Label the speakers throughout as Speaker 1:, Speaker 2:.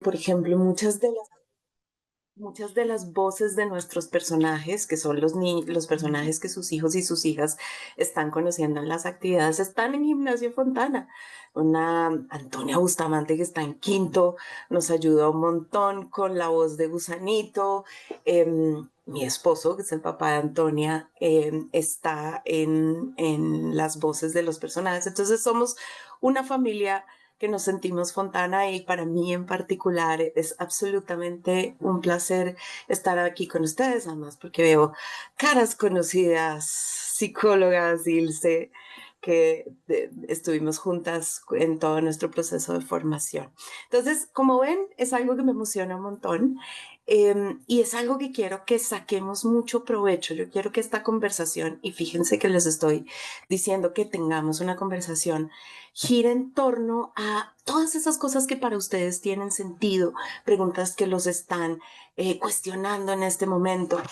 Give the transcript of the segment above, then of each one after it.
Speaker 1: Por ejemplo, muchas de las voces de nuestros personajes, que son los personajes que sus hijos y sus hijas están conociendo en las actividades, están en Gimnasio Fontana. Una Antonia Bustamante que está en quinto, nos ayuda un montón con la voz de Gusanito. Mi esposo, que es el papá de Antonia, está en las voces de los personajes. Entonces somos una familia que nos sentimos Fontana y para mí en particular es absolutamente un placer estar aquí con ustedes, además porque veo caras conocidas, psicólogas, Ilse, que estuvimos juntas en todo nuestro proceso de formación. Entonces, como ven, es algo que me emociona un montón. Y es algo que quiero que saquemos mucho provecho. Yo quiero que esta conversación, y fíjense que les estoy diciendo que tengamos una conversación, gira en torno a todas esas cosas que para ustedes tienen sentido, preguntas que los están cuestionando en este momento.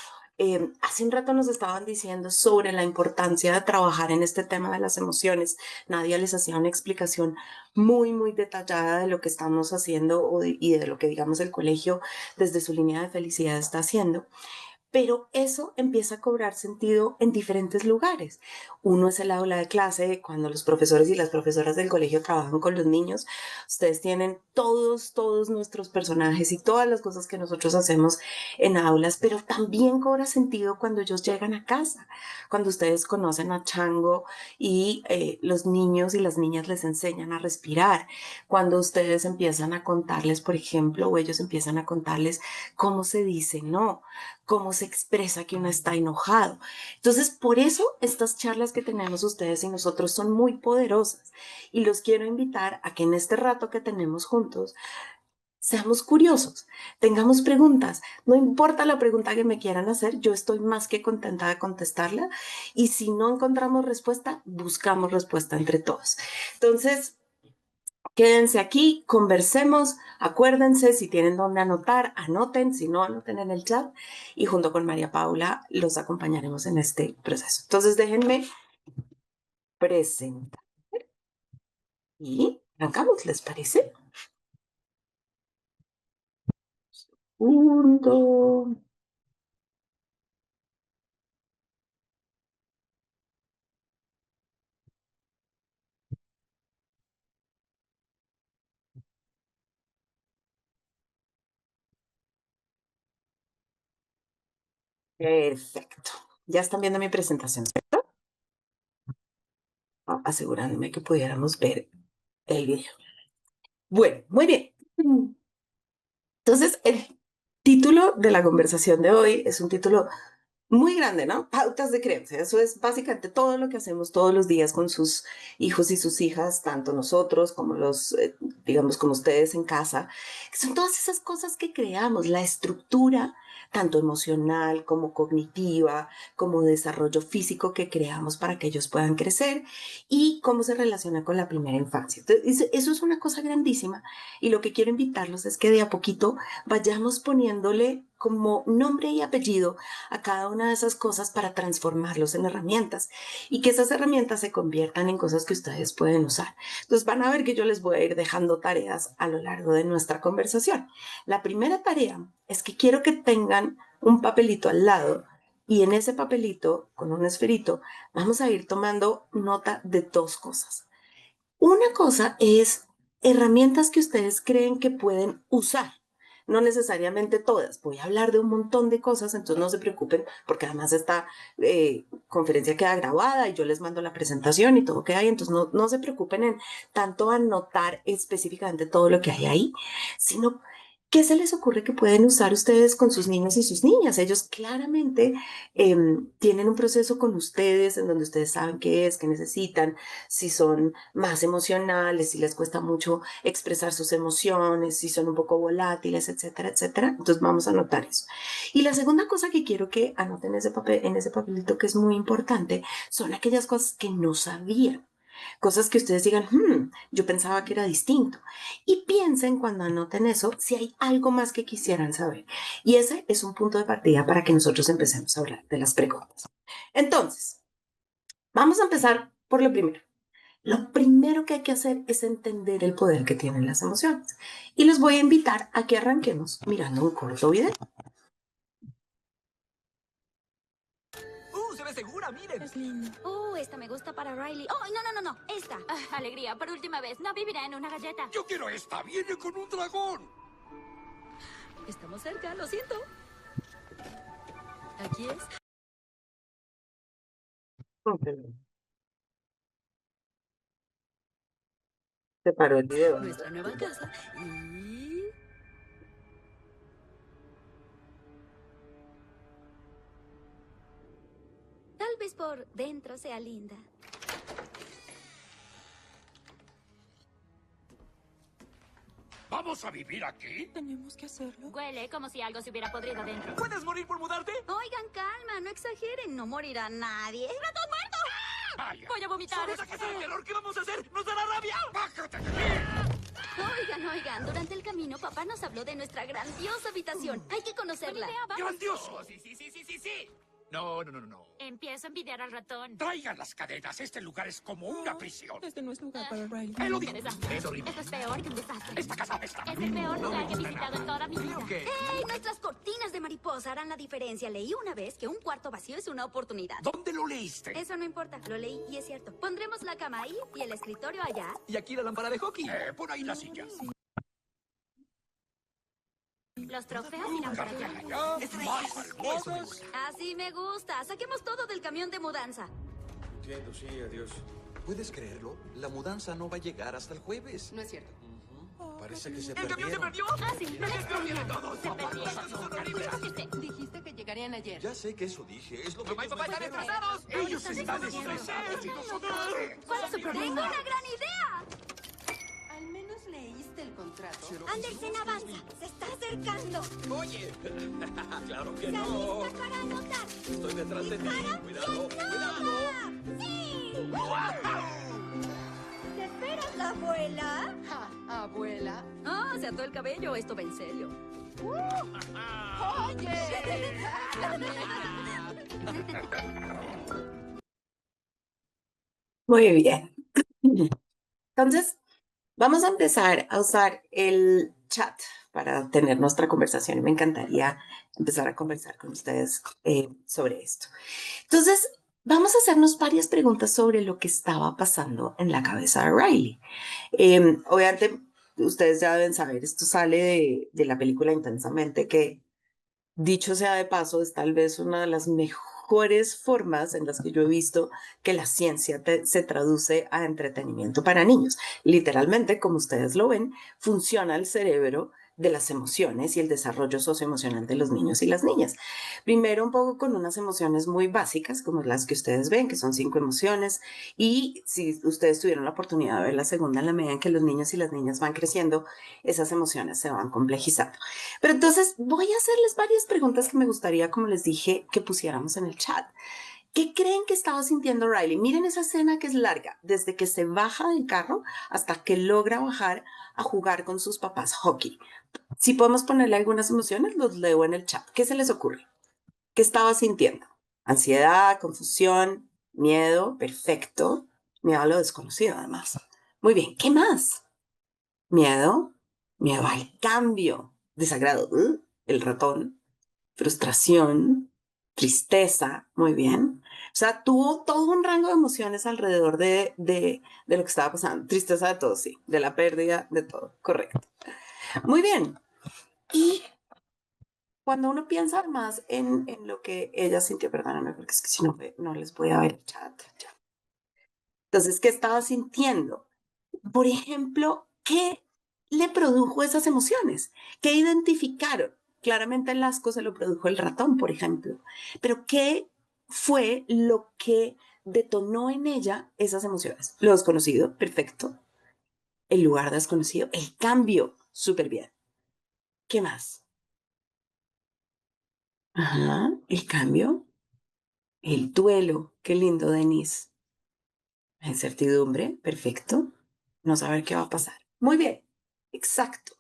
Speaker 1: Hace un rato nos estaban diciendo sobre la importancia de trabajar en este tema de las emociones. Nadia les hacía una explicación muy, muy detallada de lo que estamos haciendo y de lo que, digamos, el colegio desde su línea de felicidad está haciendo. Pero eso empieza a cobrar sentido en diferentes lugares. Uno es el aula de clase, cuando los profesores y las profesoras del colegio trabajan con los niños. Ustedes tienen todos nuestros personajes y todas las cosas que nosotros hacemos en aulas, pero también cobra sentido cuando ellos llegan a casa, cuando ustedes conocen a Chango y los niños y las niñas les enseñan a respirar, cuando ustedes empiezan a contarles, por ejemplo, o ellos empiezan a contarles cómo se dice no, cómo se expresa que uno está enojado. Entonces, por eso estas charlas que tenemos ustedes y nosotros son muy poderosas y los quiero invitar a que en este rato que tenemos juntos seamos curiosos, tengamos preguntas, no importa la pregunta que me quieran hacer, yo estoy más que contenta de contestarla y si no encontramos respuesta, buscamos respuesta entre todos. Entonces, quédense aquí, conversemos, acuérdense si tienen dónde anotar, anoten, si no, anoten en el chat y junto con María Paula los acompañaremos en este proceso. Entonces déjenme presentar y arrancamos, ¿les parece? Punto. Perfecto. Ya están viendo mi presentación, ¿cierto? Asegurándome que pudiéramos ver el video. Bueno, muy bien. Entonces, el título de la conversación de hoy es un título muy grande, ¿no? Pautas de creencia. Eso es básicamente todo lo que hacemos todos los días con sus hijos y sus hijas, tanto nosotros como digamos, como ustedes en casa. Son todas esas cosas que creamos, la estructura, tanto emocional como cognitiva, como desarrollo físico que creamos para que ellos puedan crecer y cómo se relaciona con la primera infancia. Entonces, eso es una cosa grandísima y lo que quiero invitarlos es que de a poquito vayamos poniéndole como nombre y apellido a cada una de esas cosas para transformarlos en herramientas y que esas herramientas se conviertan en cosas que ustedes pueden usar. Entonces van a ver que yo les voy a ir dejando tareas a lo largo de nuestra conversación. La primera tarea es que quiero que tengan un papelito al lado y en ese papelito, con un esferito, vamos a ir tomando nota de dos cosas. Una cosa es herramientas que ustedes creen que pueden usar. No necesariamente todas. Voy a hablar de un montón de cosas, entonces no se preocupen, porque además esta conferencia queda grabada y yo les mando la presentación y todo queda ahí, entonces no se preocupen en tanto anotar específicamente todo lo que hay ahí, sino qué se les ocurre que pueden usar ustedes con sus niños y sus niñas. Ellos claramente tienen un proceso con ustedes en donde ustedes saben qué es, qué necesitan, si son más emocionales, si les cuesta mucho expresar sus emociones, si son un poco volátiles, etcétera, etcétera. Entonces vamos a anotar eso. Y la segunda cosa que quiero que anoten en ese papelito que es muy importante son aquellas cosas que no sabían. Cosas que ustedes digan, yo pensaba que era distinto. Y piensen cuando anoten eso si hay algo más que quisieran saber. Y ese es un punto de partida para que nosotros empecemos a hablar de las preguntas. Entonces, vamos a empezar por lo primero. Lo primero que hay que hacer es entender el poder que tienen las emociones. Y les voy a invitar a que arranquemos mirando un corto video.
Speaker 2: Se ve segura, miren.
Speaker 3: Es lindo.
Speaker 4: Esta me gusta para Riley. Oh, no. Esta. Alegría, por última vez. No vivirá en una galleta.
Speaker 2: Yo quiero esta. Viene con un dragón.
Speaker 4: Estamos cerca, lo siento. Aquí es.
Speaker 1: Se paró el video.
Speaker 4: Nuestra nueva casa. Y... tal vez por dentro sea linda.
Speaker 2: ¿Vamos a vivir aquí?
Speaker 3: Tenemos que hacerlo.
Speaker 4: Huele como si algo se hubiera podrido dentro.
Speaker 2: ¿Puedes morir por mudarte?
Speaker 4: Oigan, calma, no exageren. No morirá nadie. ¡Ratón muerto!
Speaker 2: Vaya.
Speaker 4: Voy a vomitar.
Speaker 2: ¿Sabes a qué sabe el calor? ¿Qué vamos a hacer? ¡Nos dará rabia! ¡Bájate de mí!
Speaker 4: Oigan. Durante el camino, papá nos habló de nuestra grandiosa habitación. Hay que conocerla.
Speaker 2: ¡Grandioso! Sí. No.
Speaker 4: Empiezo a envidiar al ratón.
Speaker 2: Traigan las cadenas. Este lugar es como una prisión.
Speaker 3: Este no es lugar para Riley.
Speaker 2: Él lo dijo.
Speaker 4: Interesante.
Speaker 2: Es horrible.
Speaker 4: Esto es peor que un desastre.
Speaker 2: Esta casa apesta.
Speaker 4: Es el peor lugar que he visitado en toda mi vida.
Speaker 2: Creo que...
Speaker 4: ¡Ey! Nuestras cortinas de mariposa harán la diferencia. Leí una vez que un cuarto vacío es una oportunidad.
Speaker 2: ¿Dónde lo leíste?
Speaker 4: Eso no importa, lo leí y es cierto. Pondremos la cama ahí y el escritorio allá.
Speaker 2: Y aquí la lámpara de hockey. Pon ahí la silla.
Speaker 4: Los trofeos irán para allá. Así me gusta. Saquemos todo del camión de mudanza.
Speaker 5: Entiendo, sí, adiós. ¿Puedes creerlo? La mudanza no va a llegar hasta el jueves.
Speaker 6: No es cierto.
Speaker 5: Parece que se
Speaker 2: ¿El camión se
Speaker 5: perdieron.
Speaker 2: perdió?
Speaker 4: Ah, sí, no les conviene. Se perdieron.
Speaker 6: Dijiste que llegarían ayer.
Speaker 5: Ya sé que eso dije. Es lo que
Speaker 2: Mamá y
Speaker 5: ellos
Speaker 2: papá
Speaker 5: me
Speaker 2: están
Speaker 5: dijeron.
Speaker 2: estresados. Ellos están estresados y nosotros...
Speaker 4: ¿Cuál es su problema? ¡Tengo una gran idea!
Speaker 6: Al menos leíste el contrato.
Speaker 4: Andersen avanza. Se está acercando.
Speaker 5: Oye, claro que
Speaker 4: Se
Speaker 5: no.
Speaker 4: alista para anotar.
Speaker 5: Estoy detrás de ti. Cuidado, cuidado.
Speaker 4: ¡Sí! ¿Te esperas la abuela?
Speaker 6: Ja, abuela.
Speaker 4: Ah, se ató el cabello. Esto va en serio.
Speaker 1: Muy bien. Entonces, vamos a empezar a usar el chat para tener nuestra conversación. Me encantaría empezar a conversar con ustedes sobre esto. Entonces, vamos a hacernos varias preguntas sobre lo que estaba pasando en la cabeza de Riley. Obviamente, ustedes ya deben saber, esto sale de la película Intensamente, que dicho sea de paso, es tal vez una de las mejores formas en las que yo he visto que la ciencia se traduce a entretenimiento para niños. Literalmente, como ustedes lo ven, funciona el cerebro de las emociones y el desarrollo socioemocional de los niños y las niñas. Primero un poco con unas emociones muy básicas, como las que ustedes ven, que son 5 emociones, y si ustedes tuvieron la oportunidad de ver la segunda, en la medida en que los niños y las niñas van creciendo, esas emociones se van complejizando. Pero entonces voy a hacerles varias preguntas que me gustaría, como les dije, que pusiéramos en el chat. ¿Qué creen que estaba sintiendo Riley? Miren esa escena que es larga, desde que se baja del carro hasta que logra bajar a jugar con sus papás hockey. Si podemos ponerle algunas emociones, los leo en el chat. ¿Qué se les ocurre? ¿Qué estaba sintiendo? Ansiedad, confusión, miedo, perfecto. Miedo a lo desconocido, además. Muy bien, ¿qué más? Miedo, miedo al cambio, desagrado, el ratón, frustración, tristeza, muy bien. O sea, tuvo todo un rango de emociones alrededor de lo que estaba pasando. Tristeza de todo, sí, de la pérdida, de todo, correcto. Muy bien. Y cuando uno piensa más en lo que ella sintió, perdóname, porque es que si no, no les voy a ver el chat. Ya. Entonces, ¿qué estaba sintiendo? Por ejemplo, ¿qué le produjo esas emociones? ¿Qué identificaron? Claramente el asco se lo produjo el ratón, por ejemplo. Pero ¿qué fue lo que detonó en ella esas emociones? Lo desconocido, perfecto. El lugar desconocido, el cambio, súper bien. ¿Qué más? Ajá, el cambio, el duelo, qué lindo, Denise. La incertidumbre, perfecto. No saber qué va a pasar. Muy bien, exacto.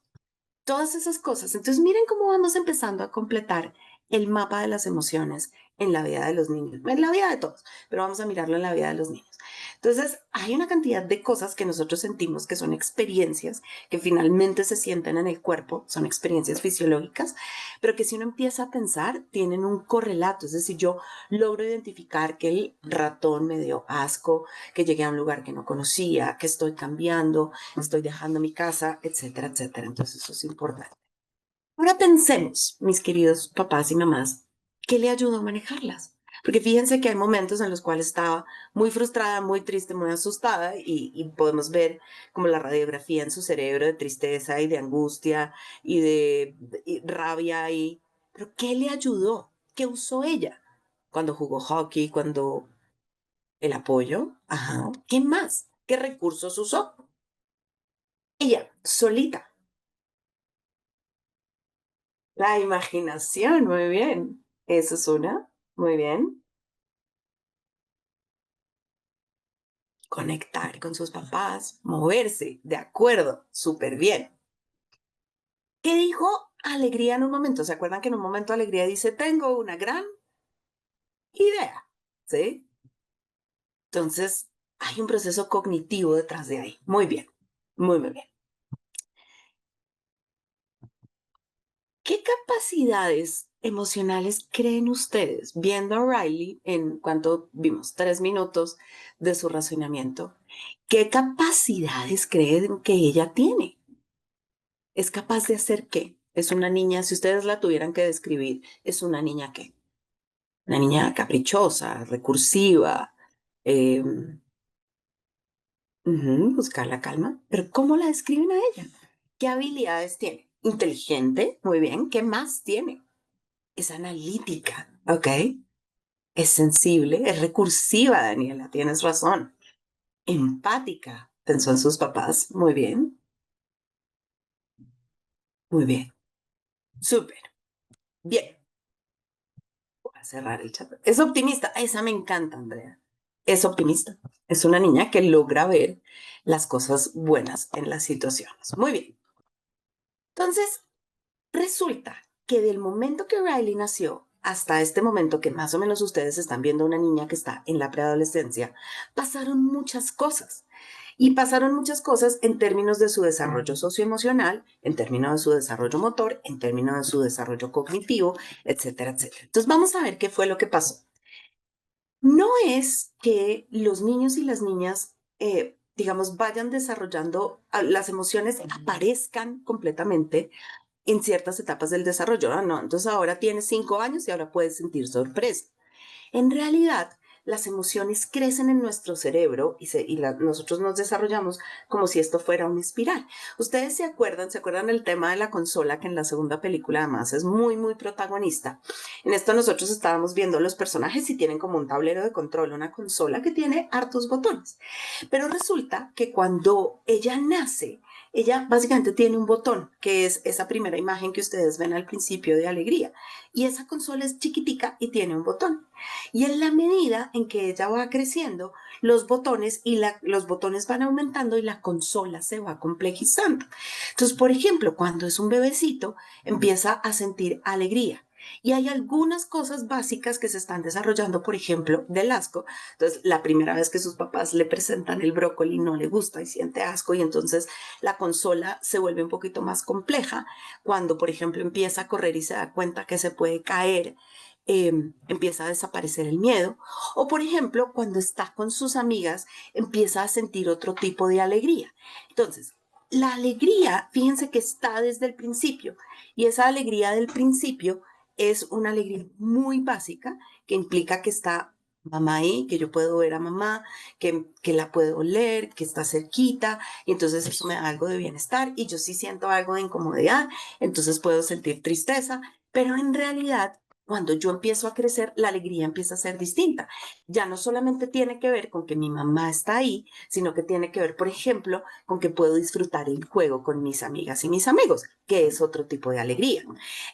Speaker 1: Todas esas cosas. Entonces, miren cómo vamos empezando a completar el mapa de las emociones en la vida de los niños, en la vida de todos, pero vamos a mirarlo en la vida de los niños. Entonces, hay una cantidad de cosas que nosotros sentimos que son experiencias, que finalmente se sienten en el cuerpo, son experiencias fisiológicas, pero que si uno empieza a pensar, tienen un correlato. Es decir, yo logro identificar que el ratón me dio asco, que llegué a un lugar que no conocía, que estoy cambiando, estoy dejando mi casa, etcétera, etcétera. Entonces, eso es importante. Ahora pensemos, mis queridos papás y mamás, ¿qué le ayudó a manejarlas? Porque fíjense que hay momentos en los cuales estaba muy frustrada, muy triste, muy asustada y podemos ver como la radiografía en su cerebro de tristeza y de angustia y de rabia. Pero ¿qué le ayudó? ¿Qué usó ella? Cuando jugó hockey, cuando el apoyo, ajá. ¿Qué más? ¿Qué recursos usó? Ella, solita. La imaginación, muy bien. Eso es una, muy bien. Conectar con sus papás, moverse, de acuerdo, súper bien. ¿Qué dijo Alegría en un momento? ¿Se acuerdan que en un momento Alegría dice, tengo una gran idea? ¿Sí? Entonces, hay un proceso cognitivo detrás de ahí. Muy bien, muy, muy bien. ¿Qué capacidades emocionales creen ustedes, viendo a Riley en cuanto vimos 3 minutos de su razonamiento? ¿Qué capacidades creen que ella tiene? ¿Es capaz de hacer qué? Es una niña, si ustedes la tuvieran que describir, ¿es una niña qué? Una niña caprichosa, recursiva, eh, buscar la calma. Pero ¿cómo la describen a ella? ¿Qué habilidades tiene? Inteligente, muy bien. ¿Qué más tiene? Es analítica, ¿ok? Es sensible, es recursiva, Daniela, tienes razón. Empática, pensó en sus papás, muy bien, súper, bien. Voy a cerrar el chat. Es optimista, esa me encanta, Andrea. Es optimista, es una niña que logra ver las cosas buenas en las situaciones. Muy bien. Entonces, resulta que del momento que Riley nació hasta este momento que más o menos ustedes están viendo una niña que está en la preadolescencia, pasaron muchas cosas. Y pasaron muchas cosas en términos de su desarrollo socioemocional, en términos de su desarrollo motor, en términos de su desarrollo cognitivo, etcétera, etcétera. Entonces vamos a ver qué fue lo que pasó. No es que los niños y las niñas, digamos, vayan desarrollando, las emociones aparezcan completamente en ciertas etapas del desarrollo. Ah, no, entonces ahora tienes 5 años y ahora puedes sentir sorpresa. En realidad, las emociones crecen en nuestro cerebro nosotros nos desarrollamos como si esto fuera una espiral. Ustedes se acuerdan del tema de la consola que en la segunda película además es muy, muy protagonista. En esto nosotros estábamos viendo los personajes y tienen como un tablero de control, una consola que tiene hartos botones. Pero resulta que cuando ella nace, ella básicamente tiene un botón, que es esa primera imagen que ustedes ven al principio de Alegría. Y esa consola es chiquitica y tiene un botón. Y en la medida en que ella va creciendo, los botones los botones van aumentando y la consola se va complejizando. Entonces, por ejemplo, cuando es un bebecito, empieza a sentir alegría. Y hay algunas cosas básicas que se están desarrollando, por ejemplo, del asco. Entonces, la primera vez que sus papás le presentan el brócoli no le gusta y siente asco y entonces la consola se vuelve un poquito más compleja. Cuando, por ejemplo, empieza a correr y se da cuenta que se puede caer, empieza a desaparecer el miedo. O, por ejemplo, cuando está con sus amigas, empieza a sentir otro tipo de alegría. Entonces, la alegría, fíjense que está desde el principio y esa alegría del principio es una alegría muy básica que implica que está mamá ahí, que yo puedo ver a mamá, que la puedo oler, que está cerquita, y entonces eso me da algo de bienestar y yo sí siento algo de incomodidad, entonces puedo sentir tristeza, pero en realidad cuando yo empiezo a crecer, la alegría empieza a ser distinta. Ya no solamente tiene que ver con que mi mamá está ahí, sino que tiene que ver, por ejemplo, con que puedo disfrutar el juego con mis amigas y mis amigos. que es otro tipo de alegría.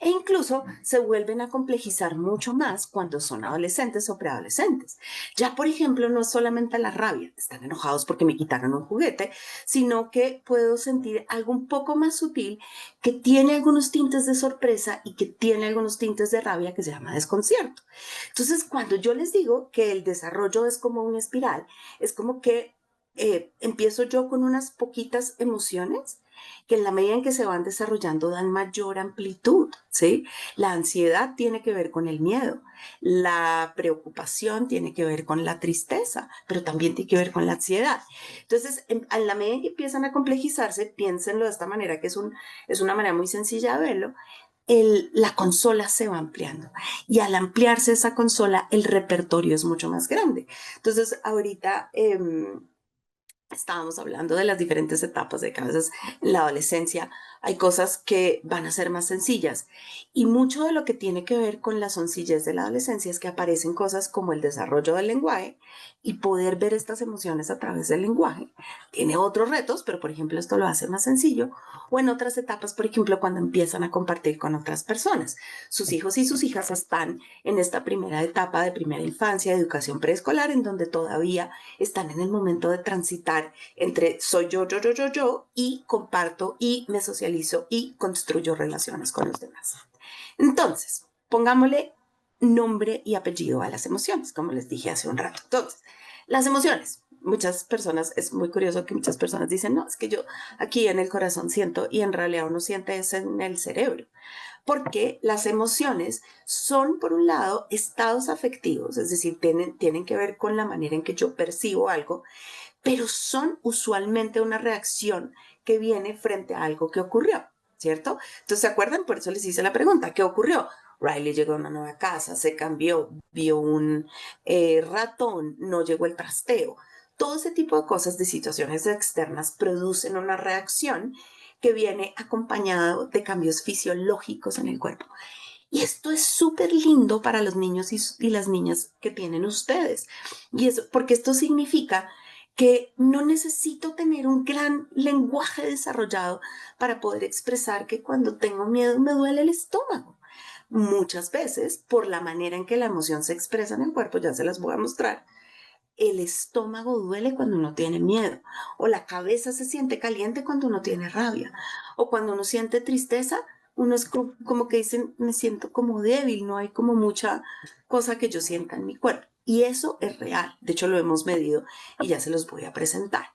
Speaker 1: E incluso se vuelven a complejizar mucho más cuando son adolescentes o preadolescentes. Ya, por ejemplo, no es solamente la rabia, están enojados porque me quitaron un juguete, sino que puedo sentir algo un poco más sutil que tiene algunos tintes de sorpresa y que tiene algunos tintes de rabia que se llama desconcierto. Entonces, cuando yo les digo que el desarrollo es como una espiral, es como que empiezo yo con unas poquitas emociones que en la medida en que se van desarrollando dan mayor amplitud, ¿sí? La ansiedad tiene que ver con el miedo, la preocupación tiene que ver con la tristeza, pero también tiene que ver con la ansiedad. Entonces, en la medida en que empiezan a complejizarse, piénsenlo de esta manera, que es una manera muy sencilla de verlo, la consola se va ampliando y al ampliarse esa consola, el repertorio es mucho más grande. Entonces, ahorita estábamos hablando de las diferentes etapas de que a veces en la adolescencia hay cosas que van a ser más sencillas y mucho de lo que tiene que ver con la sencillez de la adolescencia es que aparecen cosas como el desarrollo del lenguaje y poder ver estas emociones a través del lenguaje. Tiene otros retos, pero por ejemplo esto lo hace más sencillo. O en otras etapas, por ejemplo, cuando empiezan a compartir con otras personas. Sus hijos y sus hijas están en esta primera etapa de primera infancia, de educación preescolar, en donde todavía están en el momento de transitar entre soy yo y comparto y me socializo y construyo relaciones con los demás. Entonces, pongámosle nombre y apellido a las emociones, como les dije hace un rato. Entonces, las emociones. Muchas personas, es muy curioso que muchas personas dicen, no, es que yo aquí en el corazón siento y en realidad uno siente eso en el cerebro. Porque las emociones son, por un lado, estados afectivos, es decir, tienen que ver con la manera en que yo percibo algo, pero son usualmente una reacción que viene frente a algo que ocurrió, ¿cierto? Entonces, ¿se acuerdan? Por eso les hice la pregunta, ¿qué ocurrió? Riley llegó a una nueva casa, se cambió, vio un ratón, no llegó el trasteo. Todo ese tipo de cosas, de situaciones externas, producen una reacción que viene acompañada de cambios fisiológicos en el cuerpo. Y esto es súper lindo para los niños y las niñas que tienen ustedes. Y es porque esto significa que no necesito tener un gran lenguaje desarrollado para poder expresar que cuando tengo miedo me duele el estómago. Muchas veces, por la manera en que la emoción se expresa en el cuerpo, ya se las voy a mostrar, el estómago duele cuando uno tiene miedo, o la cabeza se siente caliente cuando uno tiene rabia, o cuando uno siente tristeza, uno es como que dicen, me siento como débil, no hay como mucha cosa que yo sienta en mi cuerpo. Y eso es real, de hecho lo hemos medido y ya se los voy a presentar.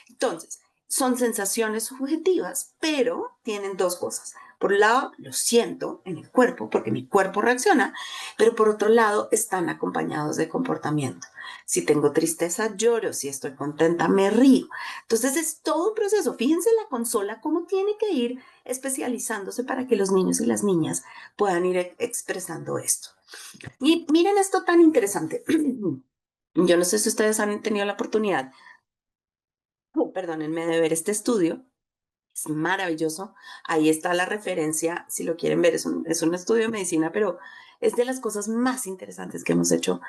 Speaker 1: Entonces, son sensaciones subjetivas, pero tienen dos cosas. Por un lado, lo siento en el cuerpo, porque mi cuerpo reacciona, pero por otro lado, están acompañados de comportamiento. Si tengo tristeza, lloro. Si estoy contenta, me río. Entonces, es todo un proceso. Fíjense la consola cómo tiene que ir especializándose para que los niños y las niñas puedan ir expresando esto. Y miren esto tan interesante. Yo no sé si ustedes han tenido la oportunidad, perdónenme, de ver este estudio. Es maravilloso. Ahí está la referencia, si lo quieren ver, es un estudio de medicina, pero es de las cosas más interesantes que hemos hecho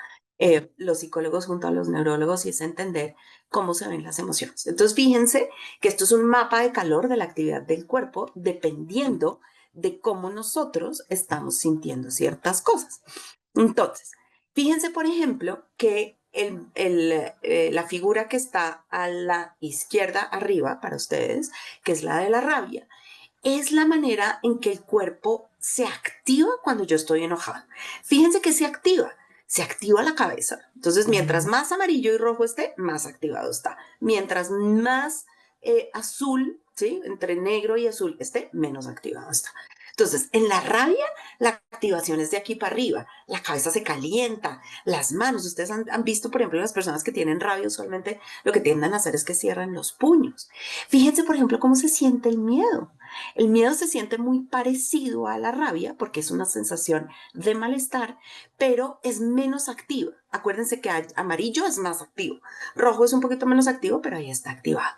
Speaker 1: los psicólogos junto a los neurólogos y es entender cómo se ven las emociones. Entonces, fíjense que esto es un mapa de calor de la actividad del cuerpo dependiendo de cómo nosotros estamos sintiendo ciertas cosas. Entonces, fíjense, por ejemplo, que la figura que está a la izquierda arriba para ustedes, que es la de la rabia, es la manera en que el cuerpo se activa cuando yo estoy enojada. Fíjense que se activa la cabeza. Entonces, mientras más amarillo y rojo esté, más activado está. Mientras más azul, ¿sí? Entre negro y azul esté, menos activado está. Entonces, en la rabia, la activación es de aquí para arriba, la cabeza se calienta, las manos, ustedes han visto, por ejemplo, las personas que tienen rabia usualmente lo que tienden a hacer es que cierran los puños. Fíjense, por ejemplo, cómo se siente el miedo. El miedo se siente muy parecido a la rabia porque es una sensación de malestar, pero es menos activa. Acuérdense que amarillo es más activo, rojo es un poquito menos activo, pero ahí está activado.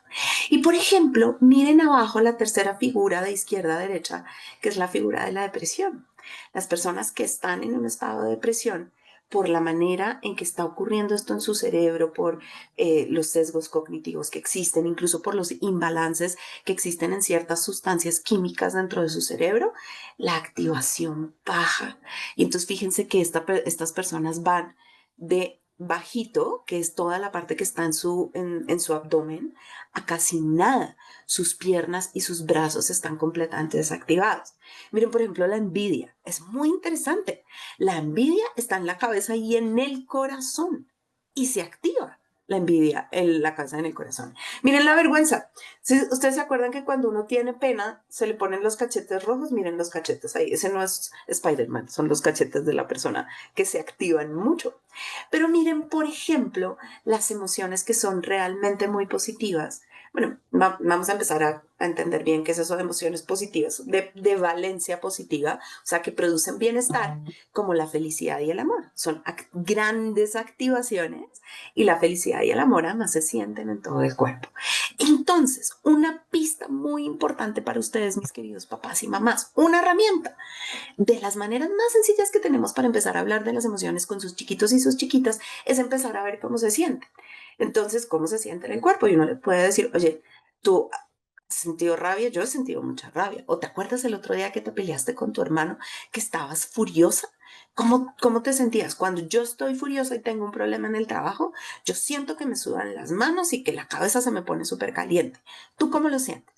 Speaker 1: Y por ejemplo, miren abajo la tercera figura de izquierda a derecha, que es la figura de la depresión. Las personas que están en un estado de depresión por la manera en que está ocurriendo esto en su cerebro, por los sesgos cognitivos que existen, incluso por los imbalances que existen en ciertas sustancias químicas dentro de su cerebro, la activación baja. Y entonces fíjense que estas personas van de bajito, que es toda la parte que está en su abdomen, a casi nada. Sus piernas y sus brazos están completamente desactivados. Miren, por ejemplo, la envidia. Es muy interesante. La envidia está en la cabeza y en el corazón y se activa la envidia en la cabeza y en el corazón. Miren la vergüenza. Si ustedes se acuerdan que cuando uno tiene pena se le ponen los cachetes rojos, miren los cachetes ahí. Ese no es Spider-Man, son los cachetes de la persona que se activan mucho. Pero miren, por ejemplo, las emociones que son realmente muy positivas. Bueno, vamos a empezar a entender bien qué es eso de emociones positivas, de valencia positiva, o sea, que producen bienestar, como la felicidad y el amor. Son grandes activaciones y la felicidad y el amor además se sienten en todo el cuerpo. Entonces, una pista muy importante para ustedes, mis queridos papás y mamás, una herramienta de las maneras más sencillas que tenemos para empezar a hablar de las emociones con sus chiquitos y sus chiquitas es empezar a ver cómo se sienten. Entonces, ¿cómo se siente en el cuerpo? Y uno le puede decir, oye, ¿tú has sentido rabia? Yo he sentido mucha rabia. ¿O te acuerdas el otro día que te peleaste con tu hermano, que estabas furiosa? ¿Cómo te sentías? Cuando yo estoy furiosa y tengo un problema en el trabajo, yo siento que me sudan las manos y que la cabeza se me pone súper caliente. ¿Tú cómo lo sientes?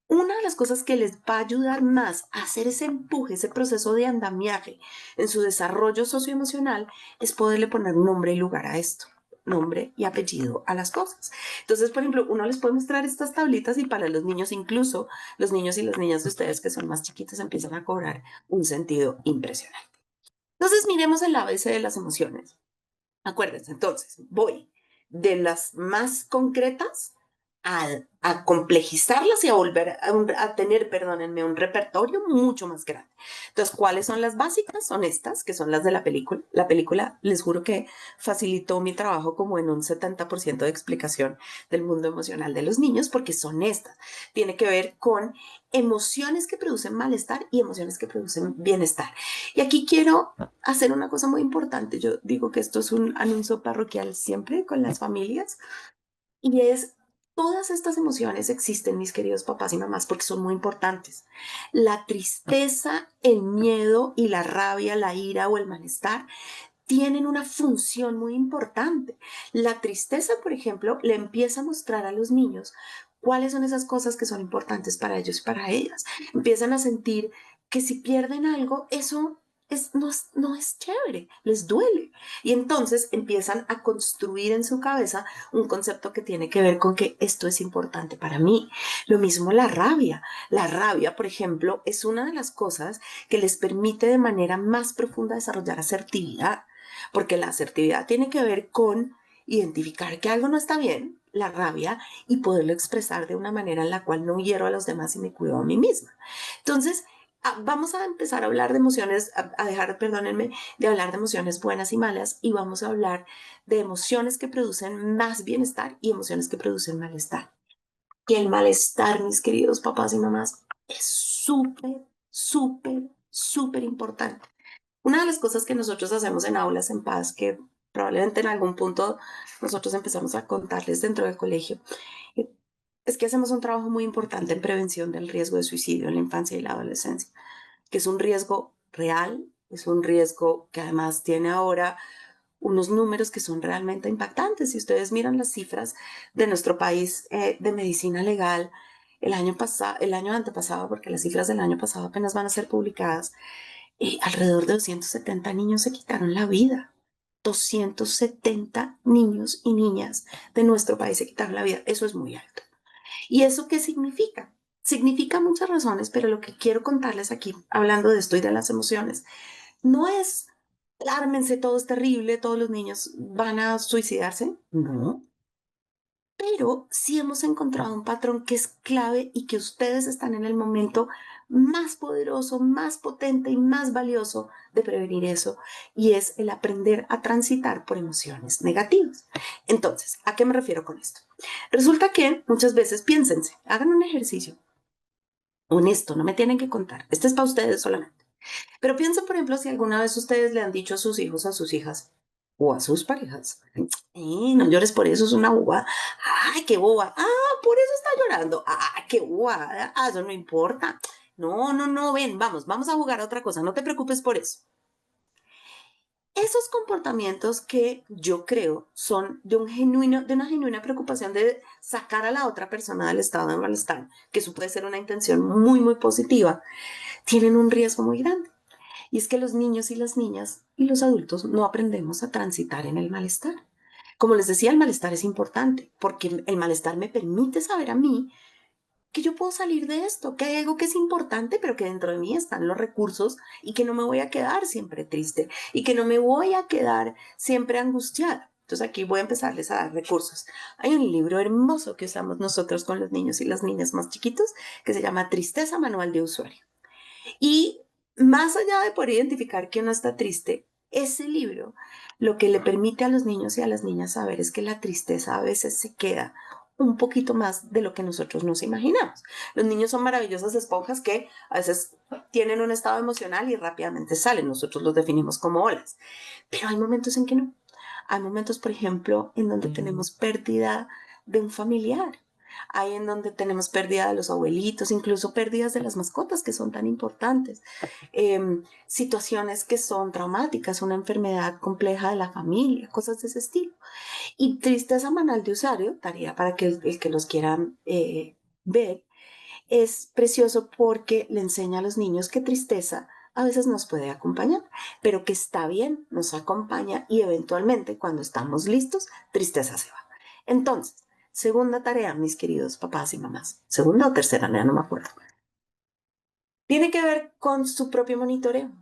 Speaker 1: Una de las cosas que les va a ayudar más a hacer ese empuje, ese proceso de andamiaje en su desarrollo socioemocional es poderle poner nombre y lugar a esto, nombre y apellido a las cosas. Entonces, por ejemplo, uno les puede mostrar estas tablitas y para los niños, incluso los niños y las niñas de ustedes que son más chiquitos, empiezan a cobrar un sentido impresionante. Entonces, miremos el ABC de las emociones. Acuérdense, entonces, voy de las más concretas a complejizarlas y a volver a tener, perdónenme, un repertorio mucho más grande. Entonces, ¿cuáles son las básicas? Son estas, que son las de la película. La película, les juro que facilitó mi trabajo como en un 70% de explicación del mundo emocional de los niños, porque son estas. Tiene que ver con emociones que producen malestar y emociones que producen bienestar. Y aquí quiero hacer una cosa muy importante. Yo digo que esto es un anuncio parroquial siempre con las familias y es todas estas emociones existen, mis queridos papás y mamás, porque son muy importantes. La tristeza, el miedo y la rabia, la ira o el malestar tienen una función muy importante. La tristeza, por ejemplo, le empieza a mostrar a los niños cuáles son esas cosas que son importantes para ellos y para ellas. Empiezan a sentir que si pierden algo, eso no es chévere, les duele. Y entonces empiezan a construir en su cabeza un concepto que tiene que ver con que esto es importante para mí. Lo mismo la rabia. La rabia, por ejemplo, es una de las cosas que les permite de manera más profunda desarrollar asertividad, porque la asertividad tiene que ver con identificar que algo no está bien, la rabia, y poderlo expresar de una manera en la cual no hiero a los demás y me cuido a mí misma. Entonces, vamos a empezar a hablar de emociones, a dejar, perdónenme, de hablar de emociones buenas y malas y vamos a hablar de emociones que producen más bienestar y emociones que producen malestar. Que el malestar, mis queridos papás y mamás, es súper, súper, súper importante. Una de las cosas que nosotros hacemos en Aulas en Paz, que probablemente en algún punto nosotros empezamos a contarles dentro del colegio, es que hacemos un trabajo muy importante en prevención del riesgo de suicidio en la infancia y la adolescencia, que es un riesgo real, es un riesgo que además tiene ahora unos números que son realmente impactantes. Si ustedes miran las cifras de nuestro país de medicina legal, el año antepasado, porque las cifras del año pasado apenas van a ser publicadas, alrededor de 270 niños se quitaron la vida. 270 niños y niñas de nuestro país se quitaron la vida. Eso es muy alto. ¿Y eso qué significa? Significa muchas razones, pero lo que quiero contarles aquí, hablando de esto y de las emociones, no es, ármense, todo es terrible, todos los niños van a suicidarse. No. Pero sí hemos encontrado un patrón que es clave y que ustedes están en el momento más poderoso, más potente y más valioso de prevenir eso, y es el aprender a transitar por emociones negativas. Entonces, ¿a qué me refiero con esto? Resulta que muchas veces piénsense, hagan un ejercicio honesto, no me tienen que contar, este es para ustedes solamente. Pero piensa, por ejemplo, si alguna vez ustedes le han dicho a sus hijos, a sus hijas o a sus parejas, no llores por eso, es una bobada. Ay, qué boba. Ah, por eso está llorando. Ah, qué bobada. Ah, eso no importa. No, no, no, ven, vamos a jugar a otra cosa. No te preocupes por eso. Esos comportamientos que yo creo son de una genuina preocupación de sacar a la otra persona del estado de malestar, que eso puede ser una intención muy, muy positiva, tienen un riesgo muy grande. Y es que los niños y las niñas y los adultos no aprendemos a transitar en el malestar. Como les decía, el malestar es importante porque el malestar me permite saber a mí que yo puedo salir de esto, que hay algo que es importante, pero que dentro de mí están los recursos y que no me voy a quedar siempre triste y que no me voy a quedar siempre angustiada. Entonces aquí voy a empezarles a dar recursos. Hay un libro hermoso que usamos nosotros con los niños y las niñas más chiquitos que se llama Tristeza Manual de Usuario. Y más allá de poder identificar que uno está triste, ese libro lo que le permite a los niños y a las niñas saber es que la tristeza a veces se queda un poquito más de lo que nosotros nos imaginamos. Los niños son maravillosas esponjas que a veces tienen un estado emocional y rápidamente salen. Nosotros los definimos como olas. Pero hay momentos en que no. Hay momentos, por ejemplo, en donde tenemos pérdida de un familiar. Hay en donde tenemos pérdida de los abuelitos, incluso pérdidas de las mascotas que son tan importantes. Situaciones que son traumáticas, una enfermedad compleja de la familia, cosas de ese estilo. Y Tristeza Manual de Usuario, tarea para que el que los quieran ver, es precioso porque le enseña a los niños que tristeza a veces nos puede acompañar, pero que está bien, nos acompaña y eventualmente cuando estamos listos, tristeza se va. Entonces, segunda tarea, mis queridos papás y mamás, segunda o tercera, ya no me acuerdo, tiene que ver con su propio monitoreo.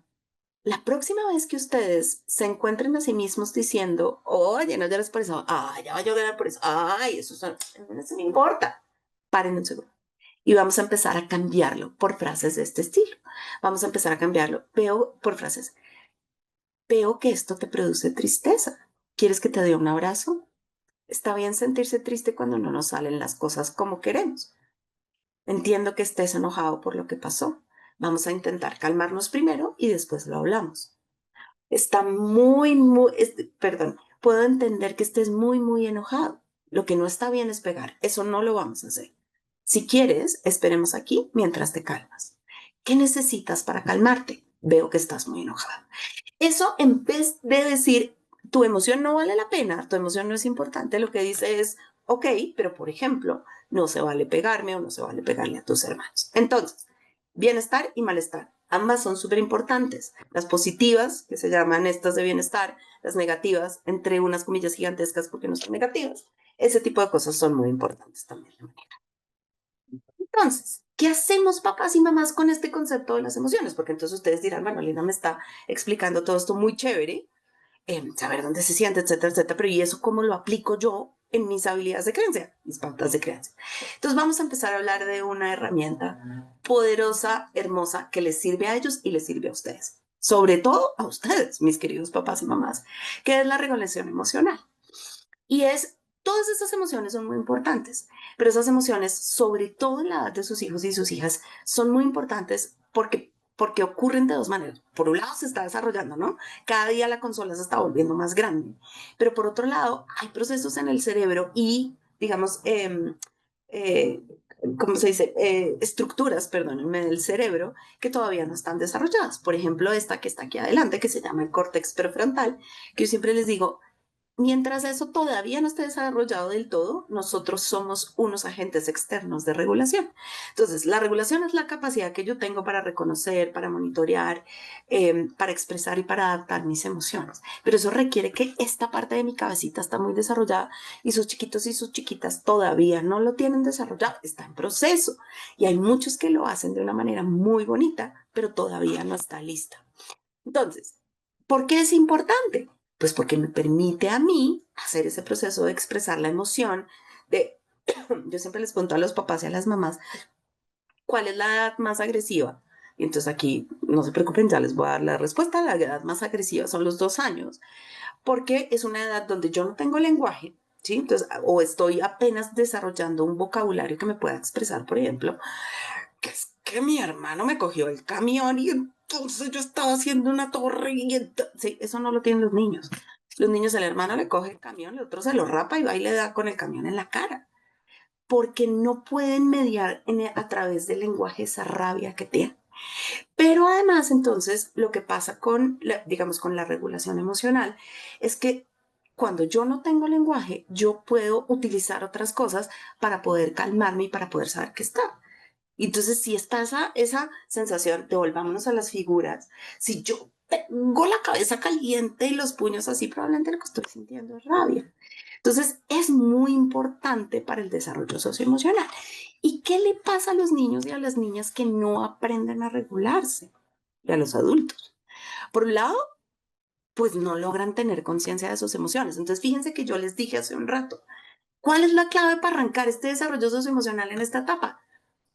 Speaker 1: La próxima vez que ustedes se encuentren a sí mismos diciendo, oye, no llores por eso, ay, ya va a llorar por eso, ay, eso no importa, paren un segundo. Y vamos a empezar a cambiarlo por frases de este estilo. Vamos a empezar a cambiarlo. Veo por frases. Veo que esto te produce tristeza. ¿Quieres que te dé un abrazo? Está bien sentirse triste cuando no nos salen las cosas como queremos. Entiendo que estés enojado por lo que pasó. Vamos a intentar calmarnos primero y después lo hablamos. Está perdón, puedo entender que estés muy, muy enojado. Lo que no está bien es pegar. Eso no lo vamos a hacer. Si quieres, esperemos aquí mientras te calmas. ¿Qué necesitas para calmarte? Veo que estás muy enojado. Eso en vez de decir, tu emoción no vale la pena, tu emoción no es importante, lo que dice es, ok, pero por ejemplo, no se vale pegarme o no se vale pegarle a tus hermanos. Entonces, bienestar y malestar. Ambas son súper importantes. Las positivas, que se llaman estas de bienestar, las negativas, entre unas comillas gigantescas porque no son negativas. Ese tipo de cosas son muy importantes también. Entonces, ¿qué hacemos papás y mamás con este concepto de las emociones? Porque entonces ustedes dirán, bueno, Lina me está explicando todo esto muy chévere, saber dónde se siente, etcétera, etcétera, pero ¿y eso cómo lo aplico yo en mis habilidades de creencia, mis pautas de creencia? Entonces vamos a empezar a hablar de una herramienta poderosa, hermosa, que les sirve a ellos y les sirve a ustedes. Sobre todo a ustedes, mis queridos papás y mamás, que es la regulación emocional. Y todas estas emociones son muy importantes, pero esas emociones, sobre todo en la edad de sus hijos y sus hijas, son muy importantes porque ocurren de dos maneras. Por un lado se está desarrollando, ¿no? Cada día la consola se está volviendo más grande, pero por otro lado hay procesos en el cerebro y, digamos, eh, ¿cómo se dice? Estructuras, perdónenme, del cerebro que todavía no están desarrolladas. Por ejemplo, esta que está aquí adelante, que se llama el córtex prefrontal, que yo siempre les digo, mientras eso todavía no esté desarrollado del todo, nosotros somos unos agentes externos de regulación. Entonces, la regulación es la capacidad que yo tengo para reconocer, para monitorear, para expresar y para adaptar mis emociones. Pero eso requiere que esta parte de mi cabecita está muy desarrollada y sus chiquitos y sus chiquitas todavía no lo tienen desarrollado, está en proceso. Y hay muchos que lo hacen de una manera muy bonita, pero todavía no está lista. Entonces, ¿por qué es importante? Pues porque me permite a mí hacer ese proceso de expresar la emoción, de, yo siempre les pregunto a los papás y a las mamás, ¿cuál es la edad más agresiva? Y entonces aquí, no se preocupen, ya les voy a dar la respuesta. La edad más agresiva son los 2 años, porque es una edad donde yo no tengo lenguaje, ¿sí? Entonces, o estoy apenas desarrollando un vocabulario que me pueda expresar, por ejemplo, que mi hermano me cogió el camión y entonces yo estaba haciendo una torre sí, eso no lo tienen los niños. Los niños, el hermano le coge el camión, el otro se lo rapa y va y le da con el camión en la cara, porque no pueden mediar a través del lenguaje esa rabia que tienen. Pero además, entonces, lo que pasa con, digamos, con la regulación emocional es que cuando yo no tengo lenguaje, yo puedo utilizar otras cosas para poder calmarme y para poder saber qué está. Y entonces, si está esa sensación, devolvámonos a las figuras, si yo tengo la cabeza caliente y los puños así, probablemente lo que estoy sintiendo es rabia. Entonces, es muy importante para el desarrollo socioemocional. ¿Y qué le pasa a los niños y a las niñas que no aprenden a regularse? Y a los adultos. Por un lado, pues no logran tener conciencia de sus emociones. Entonces, fíjense que yo les dije hace un rato, ¿cuál es la clave para arrancar este desarrollo socioemocional en esta etapa?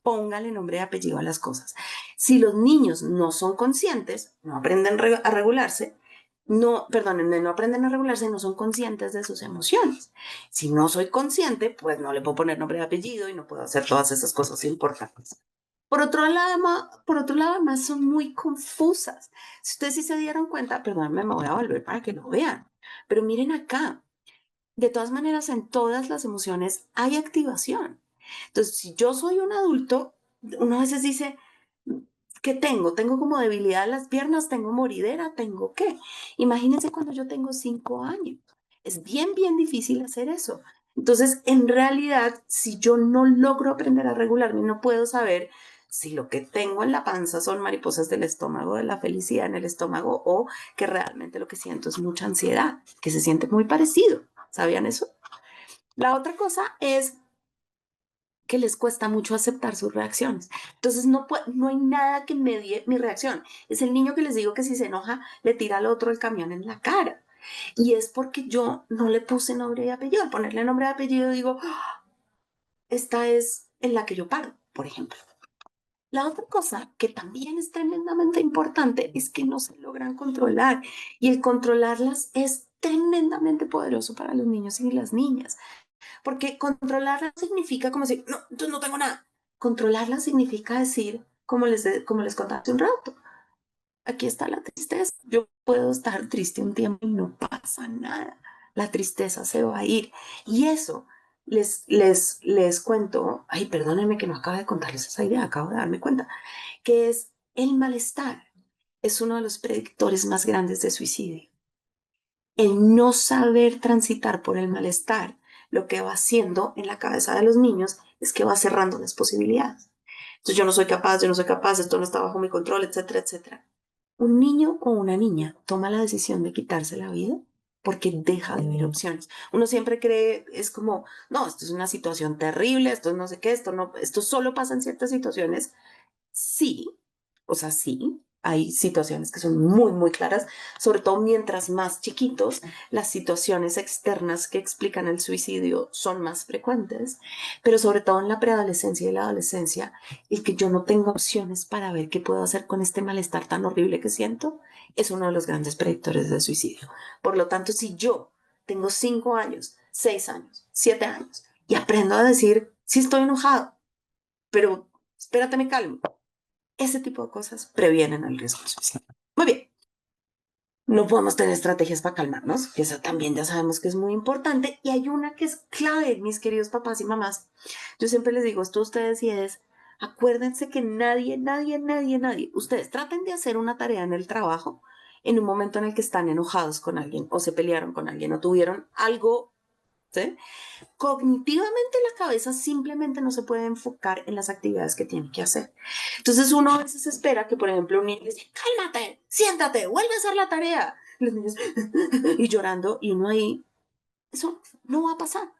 Speaker 1: Póngale nombre y apellido a las cosas. Si los niños no son conscientes, no aprenden a regularse, no, perdónenme, no aprenden a regularse, no son conscientes de sus emociones. Si no soy consciente, pues no le puedo poner nombre y apellido y no puedo hacer todas esas cosas importantes. Por otro lado, además son muy confusas. Si ustedes sí se dieron cuenta, perdónenme, me voy a volver para que lo vean. Pero miren acá, de todas maneras, en todas las emociones hay activación. Entonces, si yo soy un adulto, uno a veces dice, ¿qué tengo? Tengo como debilidad en las piernas, tengo moridera, tengo qué. Imagínense cuando yo tengo 5 años. Es bien, bien difícil hacer eso. Entonces, en realidad, si yo no logro aprender a regularme, no puedo saber si lo que tengo en la panza son mariposas del estómago, de la felicidad en el estómago, o que realmente lo que siento es mucha ansiedad, que se siente muy parecido. ¿Sabían eso? La otra cosa es que les cuesta mucho aceptar sus reacciones. Entonces no hay nada que medie mi reacción. Es el niño que les digo que si se enoja le tira al otro el camión en la cara. Y es porque yo no le puse nombre y apellido. Al ponerle nombre y apellido digo, "Ah, esta es en la que yo paro", por ejemplo. La otra cosa que también es tremendamente importante es que no se logran controlar y el controlarlas es tremendamente poderoso para los niños y las niñas. Porque controlarla significa como decir, no, entonces no tengo nada. Controlarla significa decir, como les conté hace un rato, aquí está la tristeza. Yo puedo estar triste un tiempo y no pasa nada. La tristeza se va a ir. Y eso les cuento, ay, perdónenme que no acabo de contarles esa idea, acabo de darme cuenta, que es el malestar. Es uno de los predictores más grandes de suicidio. El no saber transitar por el malestar, lo que va haciendo en la cabeza de los niños es que va cerrando las posibilidades. Entonces yo no soy capaz, yo no soy capaz, esto no está bajo mi control, etcétera, etcétera. Un niño o una niña toma la decisión de quitarse la vida porque deja de ver opciones. Uno siempre cree, es como, no, esto es una situación terrible, esto es no sé qué, esto no, esto solo pasa en ciertas situaciones. Sí, o sea, sí, hay situaciones que son muy, muy claras, sobre todo mientras más chiquitos, las situaciones externas que explican el suicidio son más frecuentes, pero sobre todo en la preadolescencia y la adolescencia, el que yo no tenga opciones para ver qué puedo hacer con este malestar tan horrible que siento, es uno de los grandes predictores del suicidio. Por lo tanto, si yo tengo 5 años, 6 años, 7 años y aprendo a decir, sí estoy enojado, pero espérate, me calmo, ese tipo de cosas previenen el riesgo de suicidio. Muy bien. No podemos tener estrategias para calmarnos, que eso también ya sabemos que es muy importante. Y hay una que es clave, mis queridos papás y mamás. Yo siempre les digo esto a ustedes y es, acuérdense que nadie, ustedes traten de hacer una tarea en el trabajo en un momento en el que están enojados con alguien o se pelearon con alguien o tuvieron algo, ¿sí? Cognitivamente la cabeza simplemente no se puede enfocar en las actividades que tiene que hacer. Entonces uno a veces espera que, por ejemplo, un niño le dice, cálmate, siéntate, vuelve a hacer la tarea. Los niños y llorando y uno ahí, eso no va a pasar.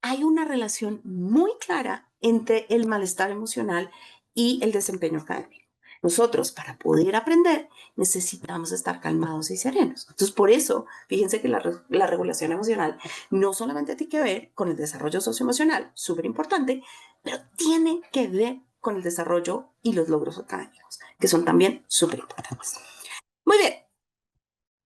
Speaker 1: Hay una relación muy clara entre el malestar emocional y el desempeño académico. Nosotros, para poder aprender, necesitamos estar calmados y serenos. Entonces, por eso, fíjense que la regulación emocional no solamente tiene que ver con el desarrollo socioemocional, súper importante, pero tiene que ver con el desarrollo y los logros académicos, que son también súper importantes. Muy bien.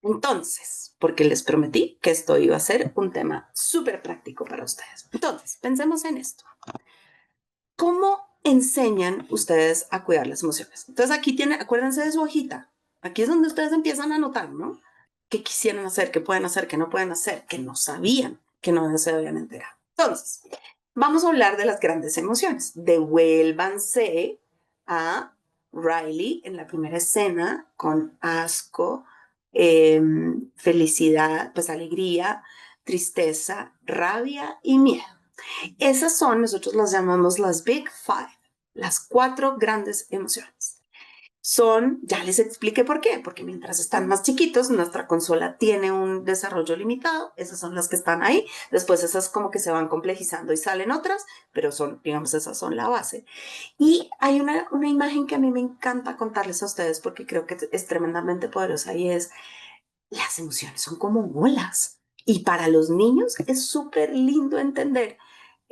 Speaker 1: Entonces, porque les prometí que esto iba a ser un tema súper práctico para ustedes. Entonces, pensemos en esto. ¿Cómo enseñan ustedes a cuidar las emociones? Entonces aquí tienen, acuérdense de su hojita. Aquí es donde ustedes empiezan a anotar, ¿no? ¿Qué quisieran hacer, qué pueden hacer, qué no pueden hacer, qué no sabían, que no se habían enterado? Entonces, vamos a hablar de las grandes emociones. Devuélvanse a Riley en la primera escena con asco, felicidad, pues alegría, tristeza, rabia y miedo. Esas son, nosotros las llamamos las Big Five, las 4 grandes emociones. Son, ya les expliqué por qué, porque mientras están más chiquitos, nuestra consola tiene un desarrollo limitado, esas son las que están ahí, después esas como que se van complejizando y salen otras, pero son, digamos, esas son la base. Y hay una imagen que a mí me encanta contarles a ustedes porque creo que es tremendamente poderosa y es, las emociones son como olas. Y para los niños es súper lindo entender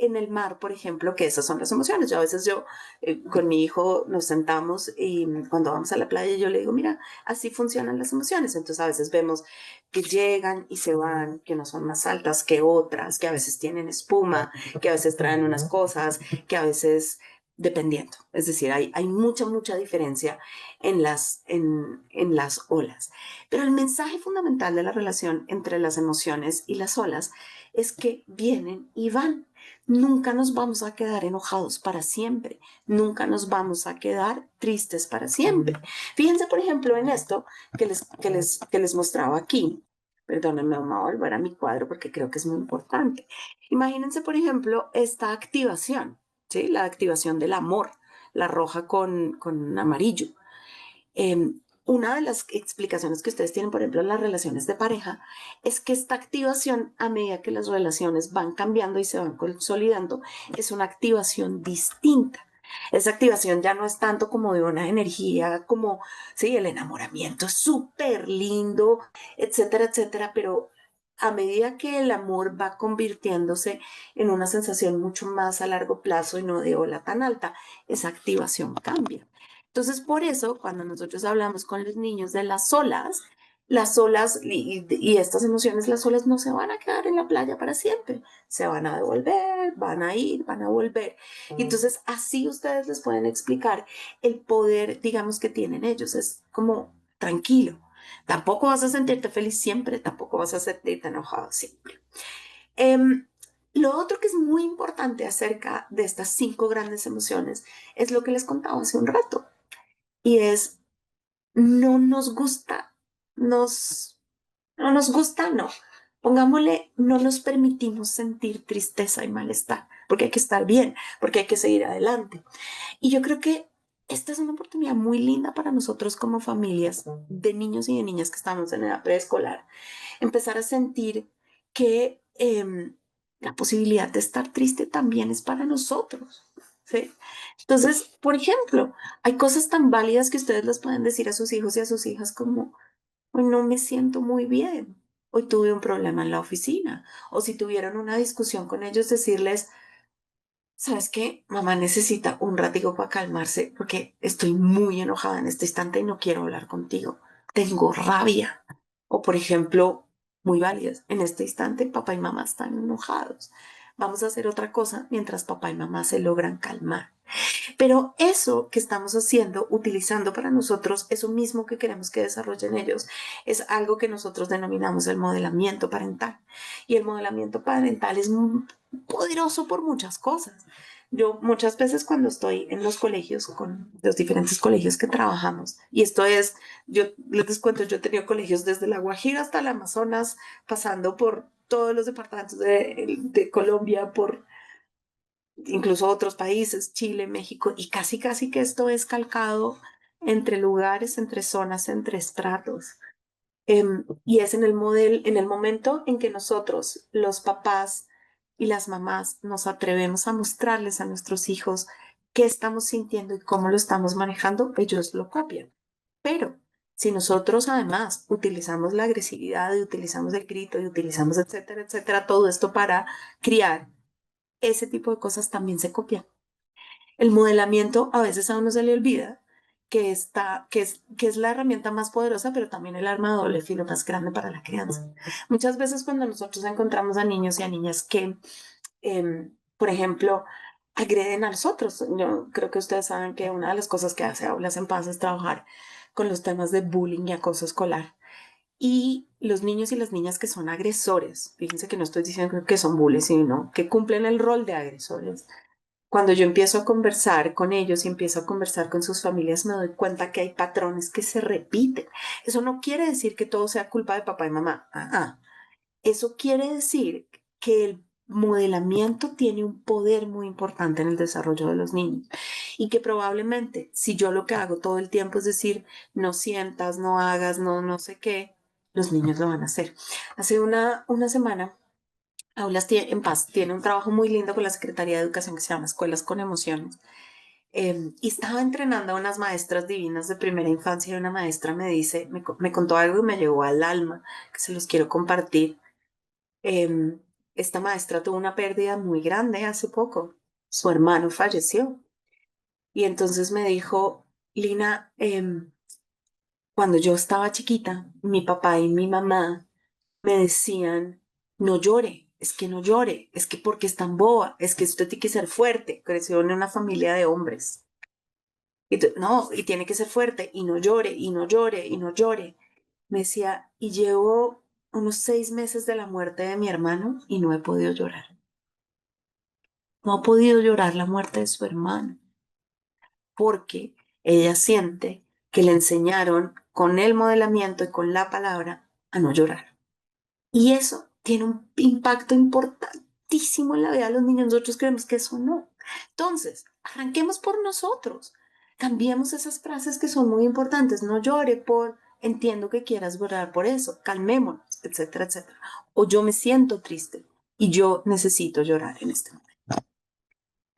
Speaker 1: en el mar, por ejemplo, que esas son las emociones. Yo a veces con mi hijo nos sentamos y cuando vamos a la playa yo le digo, mira, así funcionan las emociones. Entonces a veces vemos que llegan y se van, que no son más altas que otras, que a veces tienen espuma, que a veces traen unas cosas, que a veces dependiendo. Es decir, hay mucha diferencia en las olas. Pero el mensaje fundamental de la relación entre las emociones y las olas es que vienen y van. Nunca nos vamos a quedar enojados para siempre. Nunca nos vamos a quedar tristes para siempre. Fíjense, por ejemplo, en esto que les mostraba aquí. Perdónenme, vamos a volver a mi cuadro porque creo que es muy importante. Imagínense, por ejemplo, esta activación, ¿sí? La activación del amor, la roja con amarillo. Una de las explicaciones que ustedes tienen, por ejemplo, en las relaciones de pareja, es que esta activación, a medida que las relaciones van cambiando y se van consolidando, es una activación distinta. Esa activación ya no es tanto como de una energía, como, sí, el enamoramiento es súper lindo, etcétera, etcétera, pero a medida que el amor va convirtiéndose en una sensación mucho más a largo plazo y no de ola tan alta, esa activación cambia. Entonces, por eso, cuando nosotros hablamos con los niños de las olas y estas emociones, las olas no se van a quedar en la playa para siempre, se van a devolver, van a ir, van a volver. Y entonces, así ustedes les pueden explicar el poder, digamos, que tienen ellos. Es como tranquilo. Tampoco vas a sentirte feliz siempre, tampoco vas a sentirte enojado siempre. Lo otro que es muy importante acerca de estas 5 grandes emociones es lo que les contaba hace un rato. Y es, no nos gusta, no nos gusta, no. Pongámosle, no nos permitimos sentir tristeza y malestar, porque hay que estar bien, porque hay que seguir adelante. Y yo creo que esta es una oportunidad muy linda para nosotros como familias de niños y de niñas que estamos en edad preescolar, empezar a sentir que la posibilidad de estar triste también es para nosotros. ¿Sí? Entonces, por ejemplo, hay cosas tan válidas que ustedes les pueden decir a sus hijos y a sus hijas como, hoy no me siento muy bien, hoy tuve un problema en la oficina, o si tuvieron una discusión con ellos, decirles, ¿sabes qué? Mamá necesita un ratico para calmarse porque estoy muy enojada en este instante y no quiero hablar contigo. Tengo rabia. O por ejemplo, muy válidas, en este instante papá y mamá están enojados. Vamos a hacer otra cosa mientras papá y mamá se logran calmar. Pero eso que estamos haciendo, utilizando para nosotros, eso mismo que queremos que desarrollen ellos, es algo que nosotros denominamos el modelamiento parental. Y el modelamiento parental es muy poderoso por muchas cosas. Yo muchas veces cuando estoy en los colegios, con los diferentes colegios que trabajamos, y esto es, yo les cuento, yo he tenido colegios desde La Guajira hasta el Amazonas, pasando por todos los departamentos de Colombia, por incluso otros países, Chile, México, y casi que esto es calcado entre lugares, entre zonas, entre estratos. Y es en el momento en que nosotros, los papás y las mamás, nos atrevemos a mostrarles a nuestros hijos qué estamos sintiendo y cómo lo estamos manejando, ellos lo copian. Pero si nosotros además utilizamos la agresividad y utilizamos el grito y utilizamos etcétera, etcétera, todo esto para criar, ese tipo de cosas también se copian. El modelamiento a veces a uno se le olvida que es la herramienta más poderosa, pero también el arma de doble filo más grande para la crianza. Muchas veces cuando nosotros encontramos a niños y a niñas que, por ejemplo, agreden a los otros. Yo creo que ustedes saben que una de las cosas que hace Aulas en Paz es trabajar con los temas de bullying y acoso escolar. Y los niños y las niñas que son agresores, fíjense que no estoy diciendo que son bullies, sino que cumplen el rol de agresores. Cuando yo empiezo a conversar con ellos y empiezo a conversar con sus familias, me doy cuenta que hay patrones que se repiten. Eso no quiere decir que todo sea culpa de papá y mamá. Eso quiere decir que el modelamiento tiene un poder muy importante en el desarrollo de los niños y que probablemente si yo lo que hago todo el tiempo es decir, no sientas, no hagas, no sé qué, los niños lo van a hacer. Hace una semana, en Paz tiene un trabajo muy lindo con la Secretaría de Educación que se llama Escuelas con Emociones. Y estaba entrenando a unas maestras divinas de primera infancia y una maestra me dice, me contó algo y me llegó al alma, que se los quiero compartir. Em, Esta maestra tuvo una pérdida muy grande hace poco. Su hermano falleció. Y entonces me dijo, Lina, cuando yo estaba chiquita, mi papá y mi mamá me decían, no llore, es que no llore, es que porque es tan boba, es que usted tiene que ser fuerte. Creció en una familia de hombres. No, y tiene que ser fuerte, y no llore, y no llore, y no llore. Me decía, y llevo unos 6 meses de la muerte de mi hermano y no he podido llorar. No ha podido llorar la muerte de su hermano porque ella siente que le enseñaron con el modelamiento y con la palabra a no llorar. Y eso tiene un impacto importantísimo en la vida de los niños. Nosotros creemos que eso no. Entonces, arranquemos por nosotros. Cambiemos esas frases que son muy importantes. No llore por, entiendo que quieras llorar por eso, calmémonos, etcétera, etcétera. O yo me siento triste y yo necesito llorar en este momento.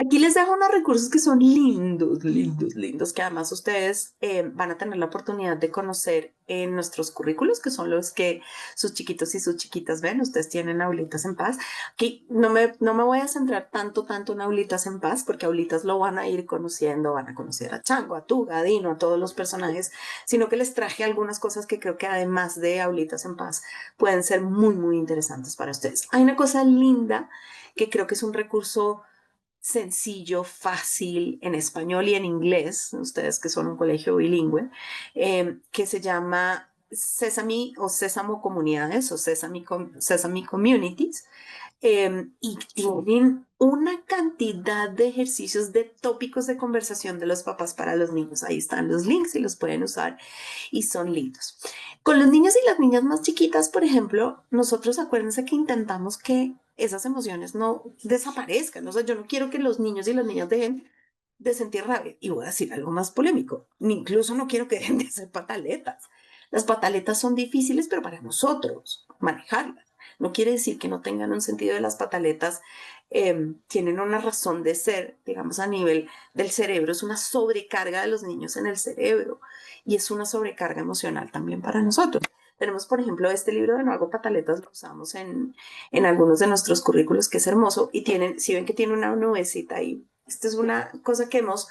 Speaker 1: Aquí les dejo unos recursos que son lindos, lindos, lindos, que además ustedes van a tener la oportunidad de conocer en nuestros currículos, que son los que sus chiquitos y sus chiquitas ven. Ustedes tienen Aulitas en Paz. Aquí no me voy a centrar tanto en Aulitas en Paz, porque Aulitas lo van a ir conociendo, van a conocer a Chango, a Tuga, a Dino, a todos los personajes, sino que les traje algunas cosas que creo que además de Aulitas en Paz pueden ser muy, muy interesantes para ustedes. Hay una cosa linda que creo que es un recurso sencillo, fácil en español y en inglés, ustedes que son un colegio bilingüe, que se llama Sesame o Sésamo Comunidades o Sesame Communities. Y tienen una cantidad de ejercicios de tópicos de conversación de los papás para los niños. Ahí están los links y los pueden usar y son lindos. Con los niños y las niñas más chiquitas, por ejemplo, nosotros acuérdense que intentamos que esas emociones no desaparezcan. O sea, yo no quiero que los niños y las niñas dejen de sentir rabia. Y voy a decir algo más polémico. Incluso no quiero que dejen de hacer pataletas. Las pataletas son difíciles, pero para nosotros manejarlas. No quiere decir que no tengan un sentido de las pataletas, tienen una razón de ser, digamos, a nivel del cerebro. Es una sobrecarga de los niños en el cerebro y es una sobrecarga emocional también para nosotros. Tenemos, por ejemplo, este libro de No hago pataletas, lo usamos en algunos de nuestros currículos, que es hermoso, y tienen, si ven que tiene una nubecita ahí, esta es una cosa que hemos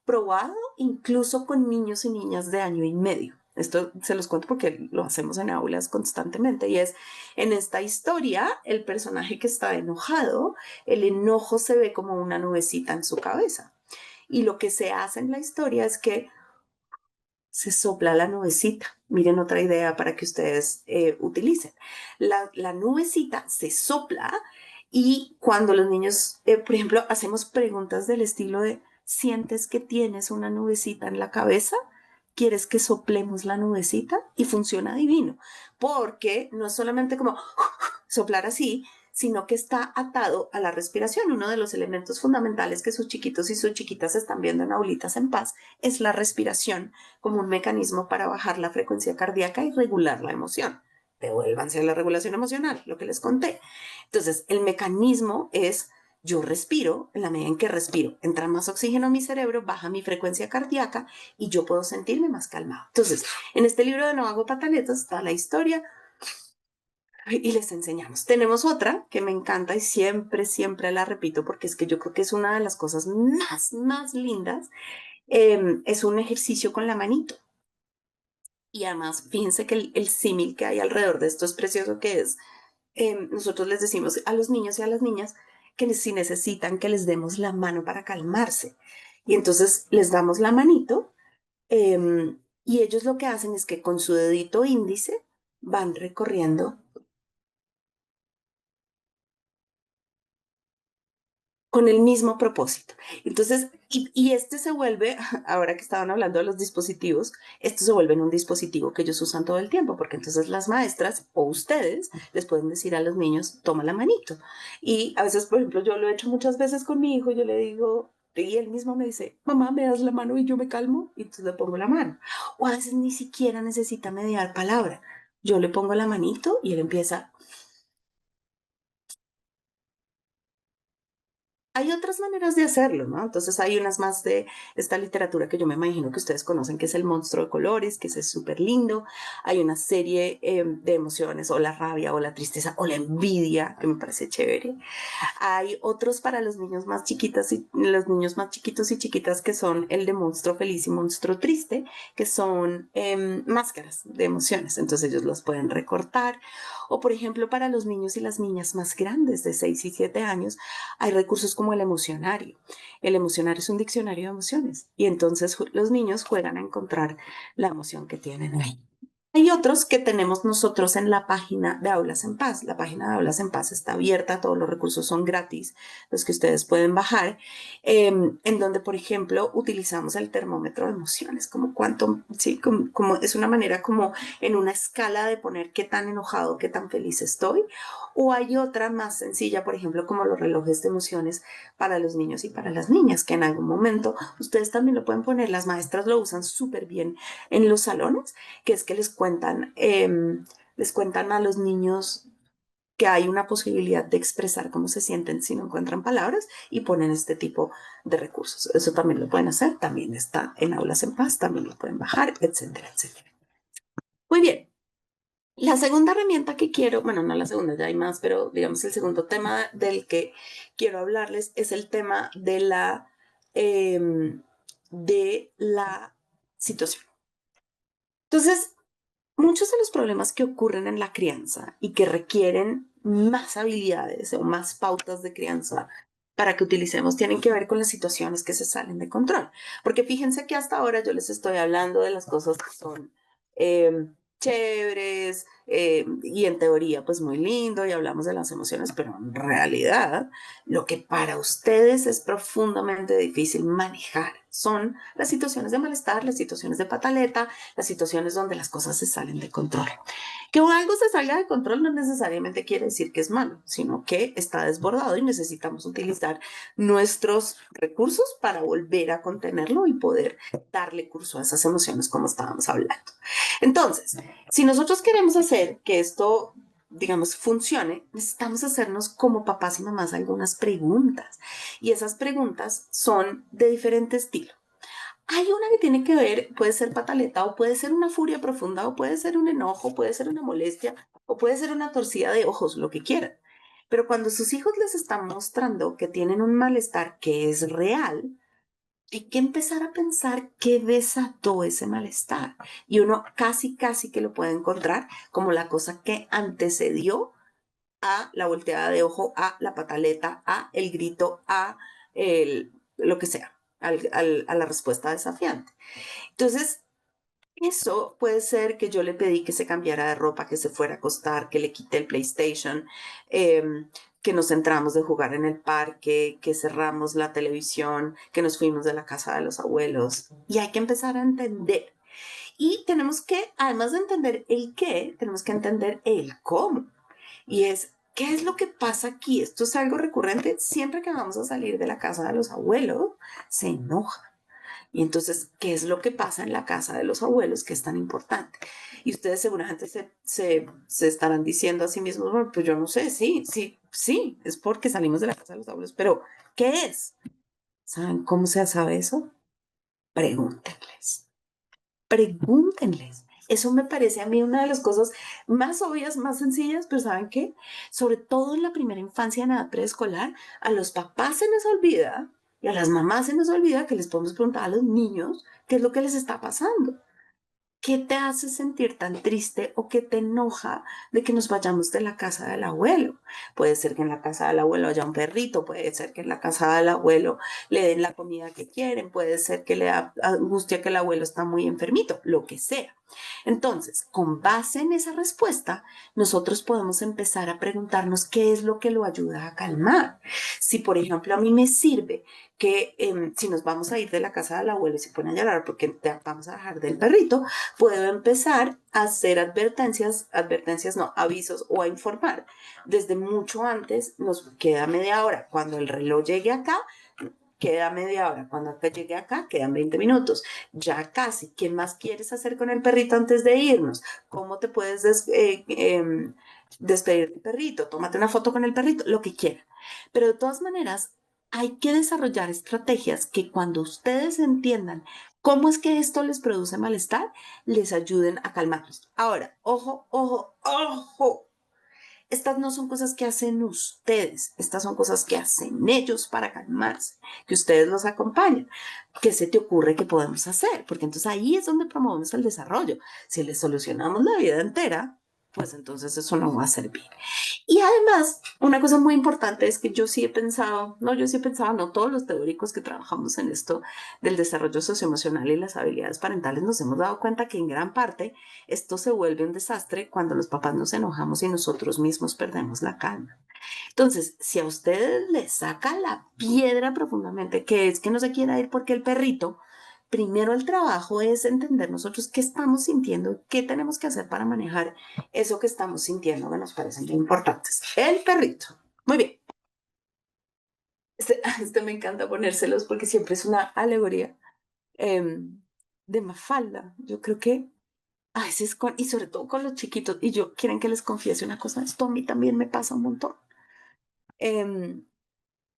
Speaker 1: probado incluso con niños y niñas de año y medio. Esto se los cuento porque lo hacemos en aulas constantemente y es, en esta historia, el personaje que está enojado, el enojo se ve como una nubecita en su cabeza. Y lo que se hace en la historia es que se sopla la nubecita. Miren otra idea para que ustedes utilicen. La nubecita se sopla y cuando los niños, por ejemplo, hacemos preguntas del estilo de, ¿sientes que tienes una nubecita en la cabeza? ¿Quieres que soplemos la nubecita? Y funciona divino, porque no es solamente como soplar así, sino que está atado a la respiración. Uno de los elementos fundamentales que sus chiquitos y sus chiquitas están viendo en Aulitas en Paz es la respiración como un mecanismo para bajar la frecuencia cardíaca y regular la emoción. Devuélvanse a la regulación emocional, lo que les conté. Entonces, el mecanismo es yo respiro, en la medida en que respiro, entra más oxígeno a mi cerebro, baja mi frecuencia cardíaca y yo puedo sentirme más calmado. Entonces, en este libro de No hago pataletas está la historia y les enseñamos. Tenemos otra que me encanta y siempre, siempre la repito porque es que yo creo que es una de las cosas más lindas. Es un ejercicio con la manito. Y además, fíjense que el símil que hay alrededor de esto es precioso, que es, nosotros les decimos a los niños y a las niñas que si necesitan que les demos la mano para calmarse. Y entonces les damos la manito y ellos lo que hacen es que con su dedito índice van recorriendo con el mismo propósito. Entonces, y este se vuelve, ahora que estaban hablando de los dispositivos, esto se vuelve en un dispositivo que ellos usan todo el tiempo, porque entonces las maestras o ustedes les pueden decir a los niños, toma la manito. Y a veces, por ejemplo, yo lo he hecho muchas veces con mi hijo, yo le digo, y él mismo me dice, mamá, ¿me das la mano y yo me calmo? Y entonces le pongo la mano. O a veces ni siquiera necesita mediar palabra. Yo le pongo la manito y él empieza. Hay otras maneras de hacerlo, ¿no? Entonces hay unas más de esta literatura que yo me imagino que ustedes conocen, que es El monstruo de colores, que es súper lindo. Hay una serie de emociones, o la rabia, o la tristeza, o la envidia, que me parece chévere. Hay otros para los niños más chiquitas y los niños más chiquitos y chiquitas que son el de monstruo feliz y monstruo triste, que son máscaras de emociones. Entonces ellos los pueden recortar. O por ejemplo, para los niños y las niñas más grandes de 6 y 7 años, hay recursos como el emocionario. El emocionario es un diccionario de emociones y entonces los niños juegan a encontrar la emoción que tienen ahí. Hay otros que tenemos nosotros en la página de Aulas en Paz. La página de Aulas en Paz está abierta, todos los recursos son gratis, los que ustedes pueden bajar, en donde, por ejemplo, utilizamos el termómetro de emociones, como cuánto, sí, como es una manera como en una escala de poner qué tan enojado, qué tan feliz estoy. O hay otra más sencilla, por ejemplo, como los relojes de emociones para los niños y para las niñas, que en algún momento ustedes también lo pueden poner, las maestras lo usan súper bien en los salones, que es que les cuentan a los niños que hay una posibilidad de expresar cómo se sienten si no encuentran palabras y ponen este tipo de recursos. Eso también lo pueden hacer, también está en Aulas en Paz, también lo pueden bajar, etcétera, etcétera. Muy bien. La segunda herramienta que quiero, bueno, no la segunda, ya hay más, pero digamos el segundo tema del que quiero hablarles es el tema de la situación. Entonces, muchos de los problemas que ocurren en la crianza y que requieren más habilidades o más pautas de crianza para que utilicemos tienen que ver con las situaciones que se salen de control. Porque fíjense que hasta ahora yo les estoy hablando de las cosas que son chéveres y en teoría pues muy lindo y hablamos de las emociones, pero en realidad lo que para ustedes es profundamente difícil manejar son las situaciones de malestar, las situaciones de pataleta, las situaciones donde las cosas se salen de control. Que algo se salga de control no necesariamente quiere decir que es malo, sino que está desbordado y necesitamos utilizar nuestros recursos para volver a contenerlo y poder darle curso a esas emociones como estábamos hablando. Entonces, si nosotros queremos hacer que esto, digamos, funcione, necesitamos hacernos como papás y mamás algunas preguntas. Y esas preguntas son de diferente estilo. Hay una que tiene que ver, puede ser pataleta o puede ser una furia profunda o puede ser un enojo, puede ser una molestia o puede ser una torcida de ojos, lo que quieran. Pero cuando sus hijos les están mostrando que tienen un malestar que es real, hay que empezar a pensar qué desató ese malestar. Y uno casi, casi que lo puede encontrar como la cosa que antecedió a la volteada de ojo, a la pataleta, a el grito, a lo que sea, a la respuesta desafiante. Entonces, eso puede ser que yo le pedí que se cambiara de ropa, que se fuera a acostar, que le quité el PlayStation, que nos centramos de jugar en el parque, que cerramos la televisión, que nos fuimos de la casa de los abuelos. Y hay que empezar a entender. Y tenemos que, además de entender el qué, tenemos que entender el cómo. Y es, ¿qué es lo que pasa aquí? Esto es algo recurrente. Siempre que vamos a salir de la casa de los abuelos, se enoja. Y entonces, ¿qué es lo que pasa en la casa de los abuelos que es tan importante? Y ustedes seguramente se estarán diciendo a sí mismos, bueno, pues yo no sé, sí, es porque salimos de la casa de los abuelos, pero ¿qué es? ¿Saben cómo se sabe eso? Pregúntenles, pregúntenles. Eso me parece a mí una de las cosas más obvias, más sencillas, pero ¿saben qué? Sobre todo en la primera infancia en edad preescolar, a los papás se les olvida y a las mamás se nos olvida que les podemos preguntar a los niños qué es lo que les está pasando. ¿qué te hace sentir tan triste o qué te enoja de que nos vayamos de la casa del abuelo? Puede ser que en la casa del abuelo haya un perrito, puede ser que en la casa del abuelo le den la comida que quieren, puede ser que le da angustia que el abuelo está muy enfermito, lo que sea. Entonces, con base en esa respuesta, nosotros podemos empezar a preguntarnos qué es lo que lo ayuda a calmar. Si, por ejemplo, a mí me sirve que si nos vamos a ir de la casa del abuelo y se ponen a llorar porque vamos a dejar del perrito, puedo empezar a hacer advertencias no, avisos o a informar. Desde mucho antes nos queda media hora. Cuando el reloj llegue acá, queda media hora. Cuando acá llegue acá, quedan 20 minutos. Ya casi. ¿Qué más quieres hacer con el perrito antes de irnos? ¿Cómo te puedes despedir del perrito? Tómate una foto con el perrito, lo que quieran. Pero de todas maneras, hay que desarrollar estrategias que cuando ustedes entiendan cómo es que esto les produce malestar, les ayuden a calmarlos. Ahora, ojo, ojo, ojo. Estas no son cosas que hacen ustedes, estas son cosas que hacen ellos para calmarse, que ustedes los acompañan. ¿Qué se te ocurre que podemos hacer? Porque entonces ahí es donde promovemos el desarrollo. Si les solucionamos la vida entera, pues entonces eso no va a servir. Y además, una cosa muy importante es que yo sí he pensado, no todos los teóricos que trabajamos en esto del desarrollo socioemocional y las habilidades parentales nos hemos dado cuenta que en gran parte esto se vuelve un desastre cuando los papás nos enojamos y nosotros mismos perdemos la calma. Entonces, si a ustedes les saca la piedra profundamente, que es que no se quiera ir porque el perrito, primero el trabajo es entender nosotros qué estamos sintiendo, qué tenemos que hacer para manejar eso que estamos sintiendo que nos parecen muy importantes. El perrito. Muy bien. Este me encanta ponérselos porque siempre es una alegoría de Mafalda. Yo creo que a veces, y sobre todo con los chiquitos, y yo quieren que les confiese una cosa, esto a mí también me pasa un montón.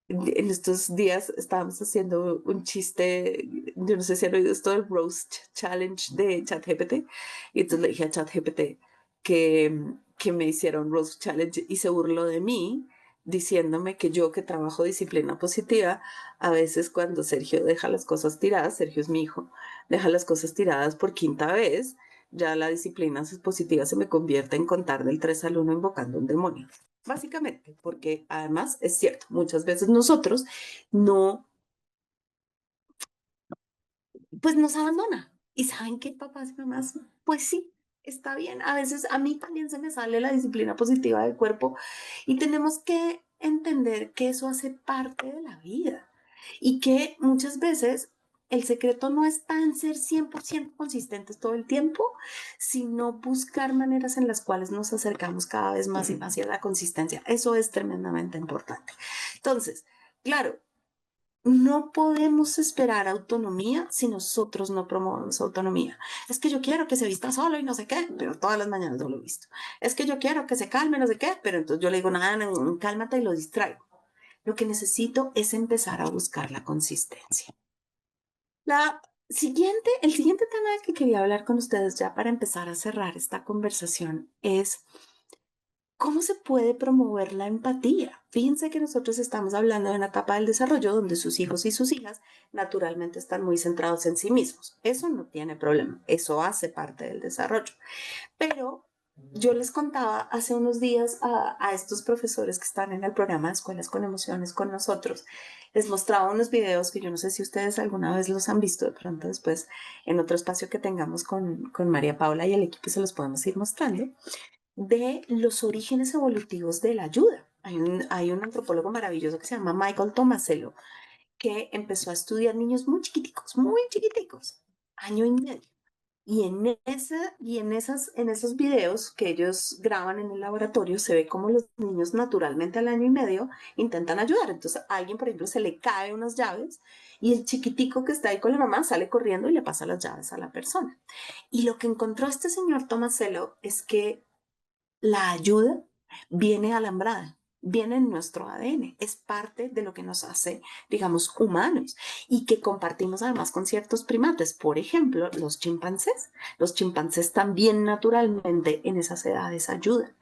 Speaker 1: En estos días estábamos haciendo un chiste, yo no sé si han oído esto del roast challenge de ChatGPT, y entonces le dije a ChatGPT que me hicieron roast challenge y se burló de mí diciéndome que yo que trabajo disciplina positiva, a veces cuando Sergio deja las cosas tiradas, Sergio es mi hijo, deja las cosas tiradas por quinta vez, ya la disciplina positiva se me convierte en contar del 3 al 1 invocando un demonio. Básicamente, porque además es cierto, muchas veces nosotros no, pues nos abandona. ¿Y saben qué, papás y mamás? Pues sí, está bien. A veces a mí también se me sale la disciplina positiva del cuerpo y tenemos que entender que eso hace parte de la vida y que muchas veces el secreto no está en ser 100% consistentes todo el tiempo, sino buscar maneras en las cuales nos acercamos cada vez más y más hacia la consistencia. Eso es tremendamente importante. Entonces, claro, no podemos esperar autonomía si nosotros no promovemos autonomía. Es que yo quiero que se vista solo y no sé qué, pero todas las mañanas no lo he visto. Es que yo quiero que se calme, no sé qué, pero entonces yo le digo, nada, no, cálmate y lo distraigo. Lo que necesito es empezar a buscar la consistencia. El siguiente tema del que quería hablar con ustedes ya para empezar a cerrar esta conversación es ¿cómo se puede promover la empatía? Fíjense que nosotros estamos hablando de una etapa del desarrollo donde sus hijos y sus hijas naturalmente están muy centrados en sí mismos. Eso no tiene problema, eso hace parte del desarrollo. Pero yo les contaba hace unos días a estos profesores que están en el programa de Escuelas con Emociones con nosotros, les mostraba unos videos que yo no sé si ustedes alguna vez los han visto, de pronto después en otro espacio que tengamos con María Paula y el equipo se los podemos ir mostrando de los orígenes evolutivos de la ayuda. Hay un antropólogo maravilloso que se llama Michael Tomasello, que empezó a estudiar niños muy chiquiticos, año y medio. En esos videos que ellos graban en el laboratorio se ve como los niños naturalmente al año y medio intentan ayudar. Entonces a alguien, por ejemplo, se le cae unas llaves y el chiquitico que está ahí con la mamá sale corriendo y le pasa las llaves a la persona. Y lo que encontró este señor Tomasello es que la ayuda viene alambrada, viene en nuestro ADN, es parte de lo que nos hace, digamos, humanos y que compartimos además con ciertos primates. Por ejemplo, los chimpancés. Los chimpancés también naturalmente en esas edades ayudan.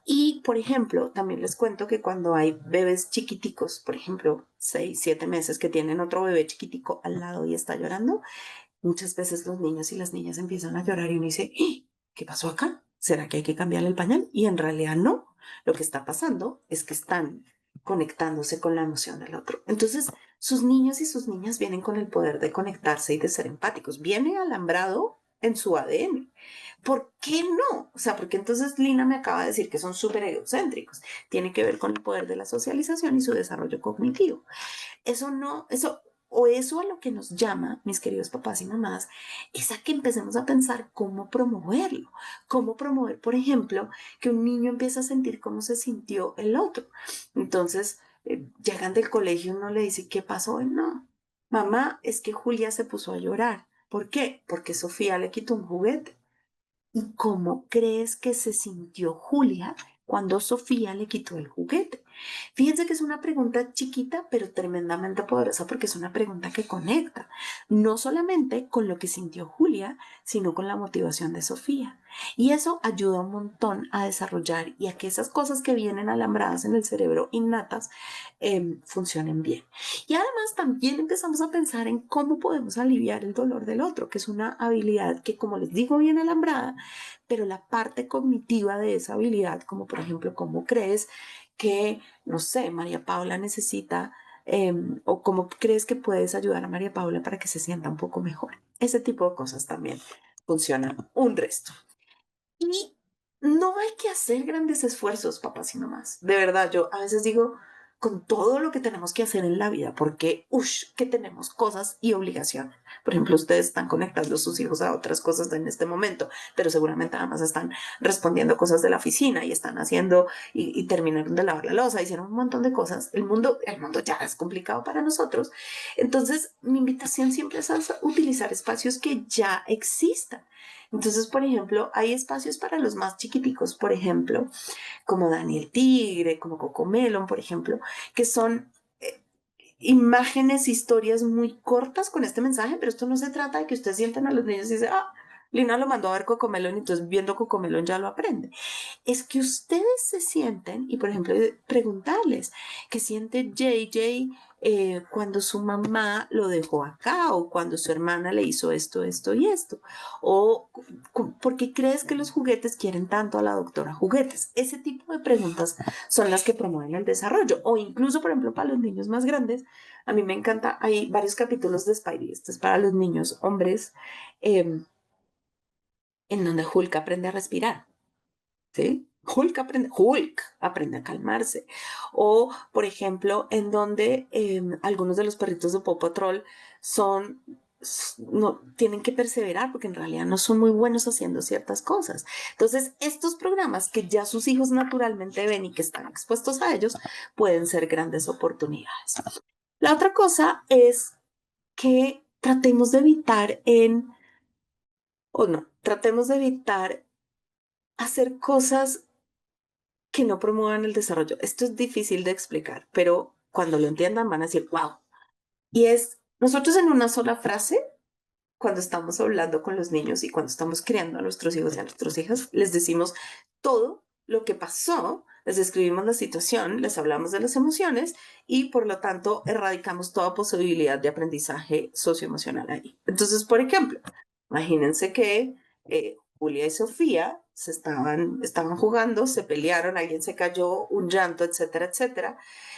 Speaker 1: Y, por ejemplo, también les cuento que cuando hay bebés chiquiticos, por ejemplo, 6, 7 meses, que tienen otro bebé chiquitico al lado y está llorando, Muchas veces los niños y las niñas empiezan a llorar y uno dice, "¡Ah! ¿Qué pasó acá? ¿Será que hay que cambiarle el pañal?" Y en realidad no. Lo que está pasando es que están conectándose con la emoción del otro. Entonces, sus niños y sus niñas vienen con el poder de conectarse y de ser empáticos. Viene alambrado en su ADN. ¿Por qué no? O sea, porque entonces Lina me acaba de decir que son súper egocéntricos. Tiene que ver con el poder de la socialización y su desarrollo cognitivo. Eso no, eso, o eso a lo que nos llama, mis queridos papás y mamás, es a que empecemos a pensar cómo promoverlo. Cómo promover, por ejemplo, que un niño empiece a sentir cómo se sintió el otro. Entonces, llegan del colegio y uno le dice, ¿qué pasó? Y no, mamá, es que Julia se puso a llorar. ¿Por qué? Porque Sofía le quitó un juguete. ¿Y cómo crees que se sintió Julia cuando Sofía le quitó el juguete? Fíjense que es una pregunta chiquita, pero tremendamente poderosa porque es una pregunta que conecta, no solamente con lo que sintió Julia, sino con la motivación de Sofía. Y eso ayuda un montón a desarrollar y a que esas cosas que vienen alambradas en el cerebro innatas funcionen bien. Y además también empezamos a pensar en cómo podemos aliviar el dolor del otro, que es una habilidad que, como les digo, viene alambrada, pero la parte cognitiva de esa habilidad, como por ejemplo, cómo crees que, no sé, María Paula necesita, o cómo crees que puedes ayudar a María Paula para que se sienta un poco mejor. Ese tipo de cosas también funcionan un resto. Y no hay que hacer grandes esfuerzos, papás y mamás. De verdad, yo a veces digo, con todo lo que tenemos que hacer en la vida, porque, que tenemos cosas y obligaciones. Por ejemplo, ustedes están conectando a sus hijos a otras cosas en este momento, pero seguramente además están respondiendo cosas de la oficina y están haciendo y terminaron de lavar la loza, hicieron un montón de cosas. El mundo ya es complicado para nosotros. Entonces, mi invitación siempre es a utilizar espacios que ya existan. Entonces, por ejemplo, hay espacios para los más chiquiticos, por ejemplo, como Daniel Tigre, como Cocomelon, por ejemplo, que son imágenes, historias muy cortas con este mensaje, pero esto no se trata de que ustedes sienten a los niños y dicen, Lina lo mandó a ver Cocomelon y entonces viendo Cocomelon ya lo aprende. Es que ustedes se sienten y, por ejemplo, preguntarles qué siente JJ cuando su mamá lo dejó acá o cuando su hermana le hizo esto, esto y esto. O ¿por qué crees que los juguetes quieren tanto a la doctora Juguetes? Ese tipo de preguntas son las que promueven el desarrollo. O incluso, por ejemplo, para los niños más grandes, a mí me encanta, hay varios capítulos de Spidey, este es para los niños hombres, en donde Hulk aprende a respirar. ¿Sí? Hulk aprende a calmarse. O, por ejemplo, en donde algunos de los perritos de Paw Patrol no, tienen que perseverar porque en realidad no son muy buenos haciendo ciertas cosas. Entonces, estos programas que ya sus hijos naturalmente ven y que están expuestos a ellos pueden ser grandes oportunidades. La otra cosa es que tratemos de evitar hacer cosas que no promuevan el desarrollo. Esto es difícil de explicar, pero cuando lo entiendan van a decir, wow. Y es, nosotros en una sola frase, cuando estamos hablando con los niños y cuando estamos criando a nuestros hijos y a nuestras hijas, les decimos todo lo que pasó, les describimos la situación, les hablamos de las emociones y por lo tanto erradicamos toda posibilidad de aprendizaje socioemocional ahí. Entonces, por ejemplo, imagínense que Julia y Sofía estaban jugando, se pelearon, alguien se cayó, un llanto, etcétera, etcétera.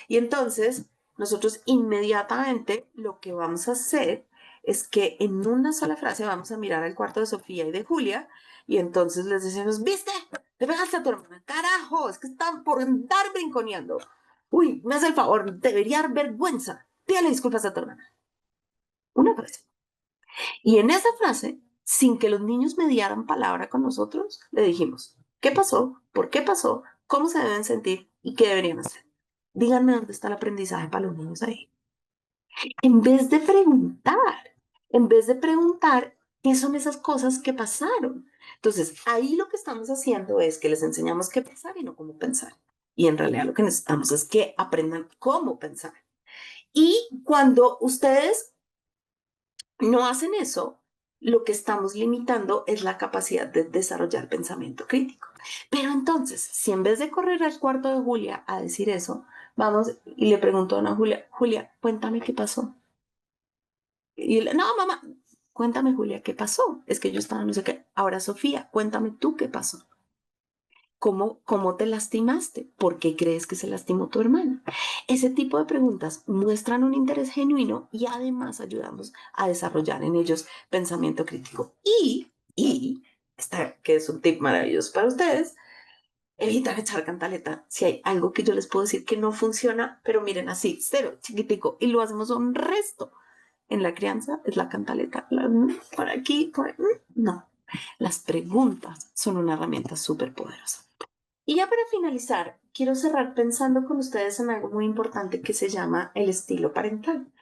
Speaker 1: Y entonces nosotros inmediatamente lo que vamos a hacer es que en una sola frase vamos a mirar al cuarto de Sofía y de Julia y entonces les decimos, ¿viste? Te pegaste a tu hermana, carajo, es que están por andar brinconeando. Uy, me hace el favor, debería dar vergüenza. Pídale disculpas a tu hermana. Una frase. Y en esa frase, sin que los niños mediaran palabra con nosotros, le dijimos, ¿qué pasó? ¿Por qué pasó? ¿Cómo se deben sentir? ¿Y qué deberían hacer? Díganme dónde está el aprendizaje para los niños ahí. En vez de preguntar qué son esas cosas que pasaron. Entonces, ahí lo que estamos haciendo es que les enseñamos qué pensar y no cómo pensar. Y en realidad lo que necesitamos es que aprendan cómo pensar. Y cuando ustedes no hacen eso, lo que estamos limitando es la capacidad de desarrollar pensamiento crítico. Pero entonces, si en vez de correr al cuarto de Julia a decir eso, vamos y le pregunto a Ana Julia, Julia, cuéntame qué pasó. Y no, mamá, Cuéntame, Julia, ¿qué pasó? Es que yo estaba no sé qué. Ahora, Sofía, cuéntame tú qué pasó. ¿Cómo te lastimaste? ¿Por qué crees que se lastimó tu hermana? Ese tipo de preguntas muestran un interés genuino y además ayudamos a desarrollar en ellos pensamiento crítico. Que es un tip maravilloso para ustedes, evitan echar cantaleta. Si hay algo que yo les puedo decir que no funciona, pero miren así, cero, chiquitico, y lo hacemos un resto en la crianza, es la cantaleta. Por aquí, no. Las preguntas son una herramienta súper poderosa. Y ya para finalizar, quiero cerrar pensando con ustedes en algo muy importante que se llama el estilo parental.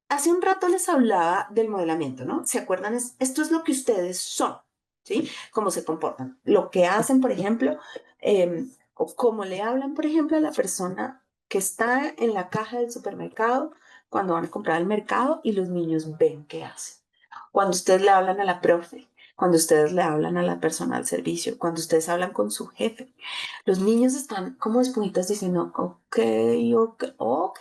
Speaker 1: Hace un rato les hablaba del modelamiento, ¿no? ¿Se acuerdan? Esto es lo que ustedes son, ¿sí? Cómo se comportan, lo que hacen, por ejemplo, o cómo le hablan, por ejemplo, a la persona que está en la caja del supermercado cuando van a comprar al mercado y los niños ven qué hacen. Cuando ustedes le hablan a la profe, cuando ustedes le hablan a la persona al servicio, cuando ustedes hablan con su jefe, los niños están como esponjitas diciendo, ok, ok, ok.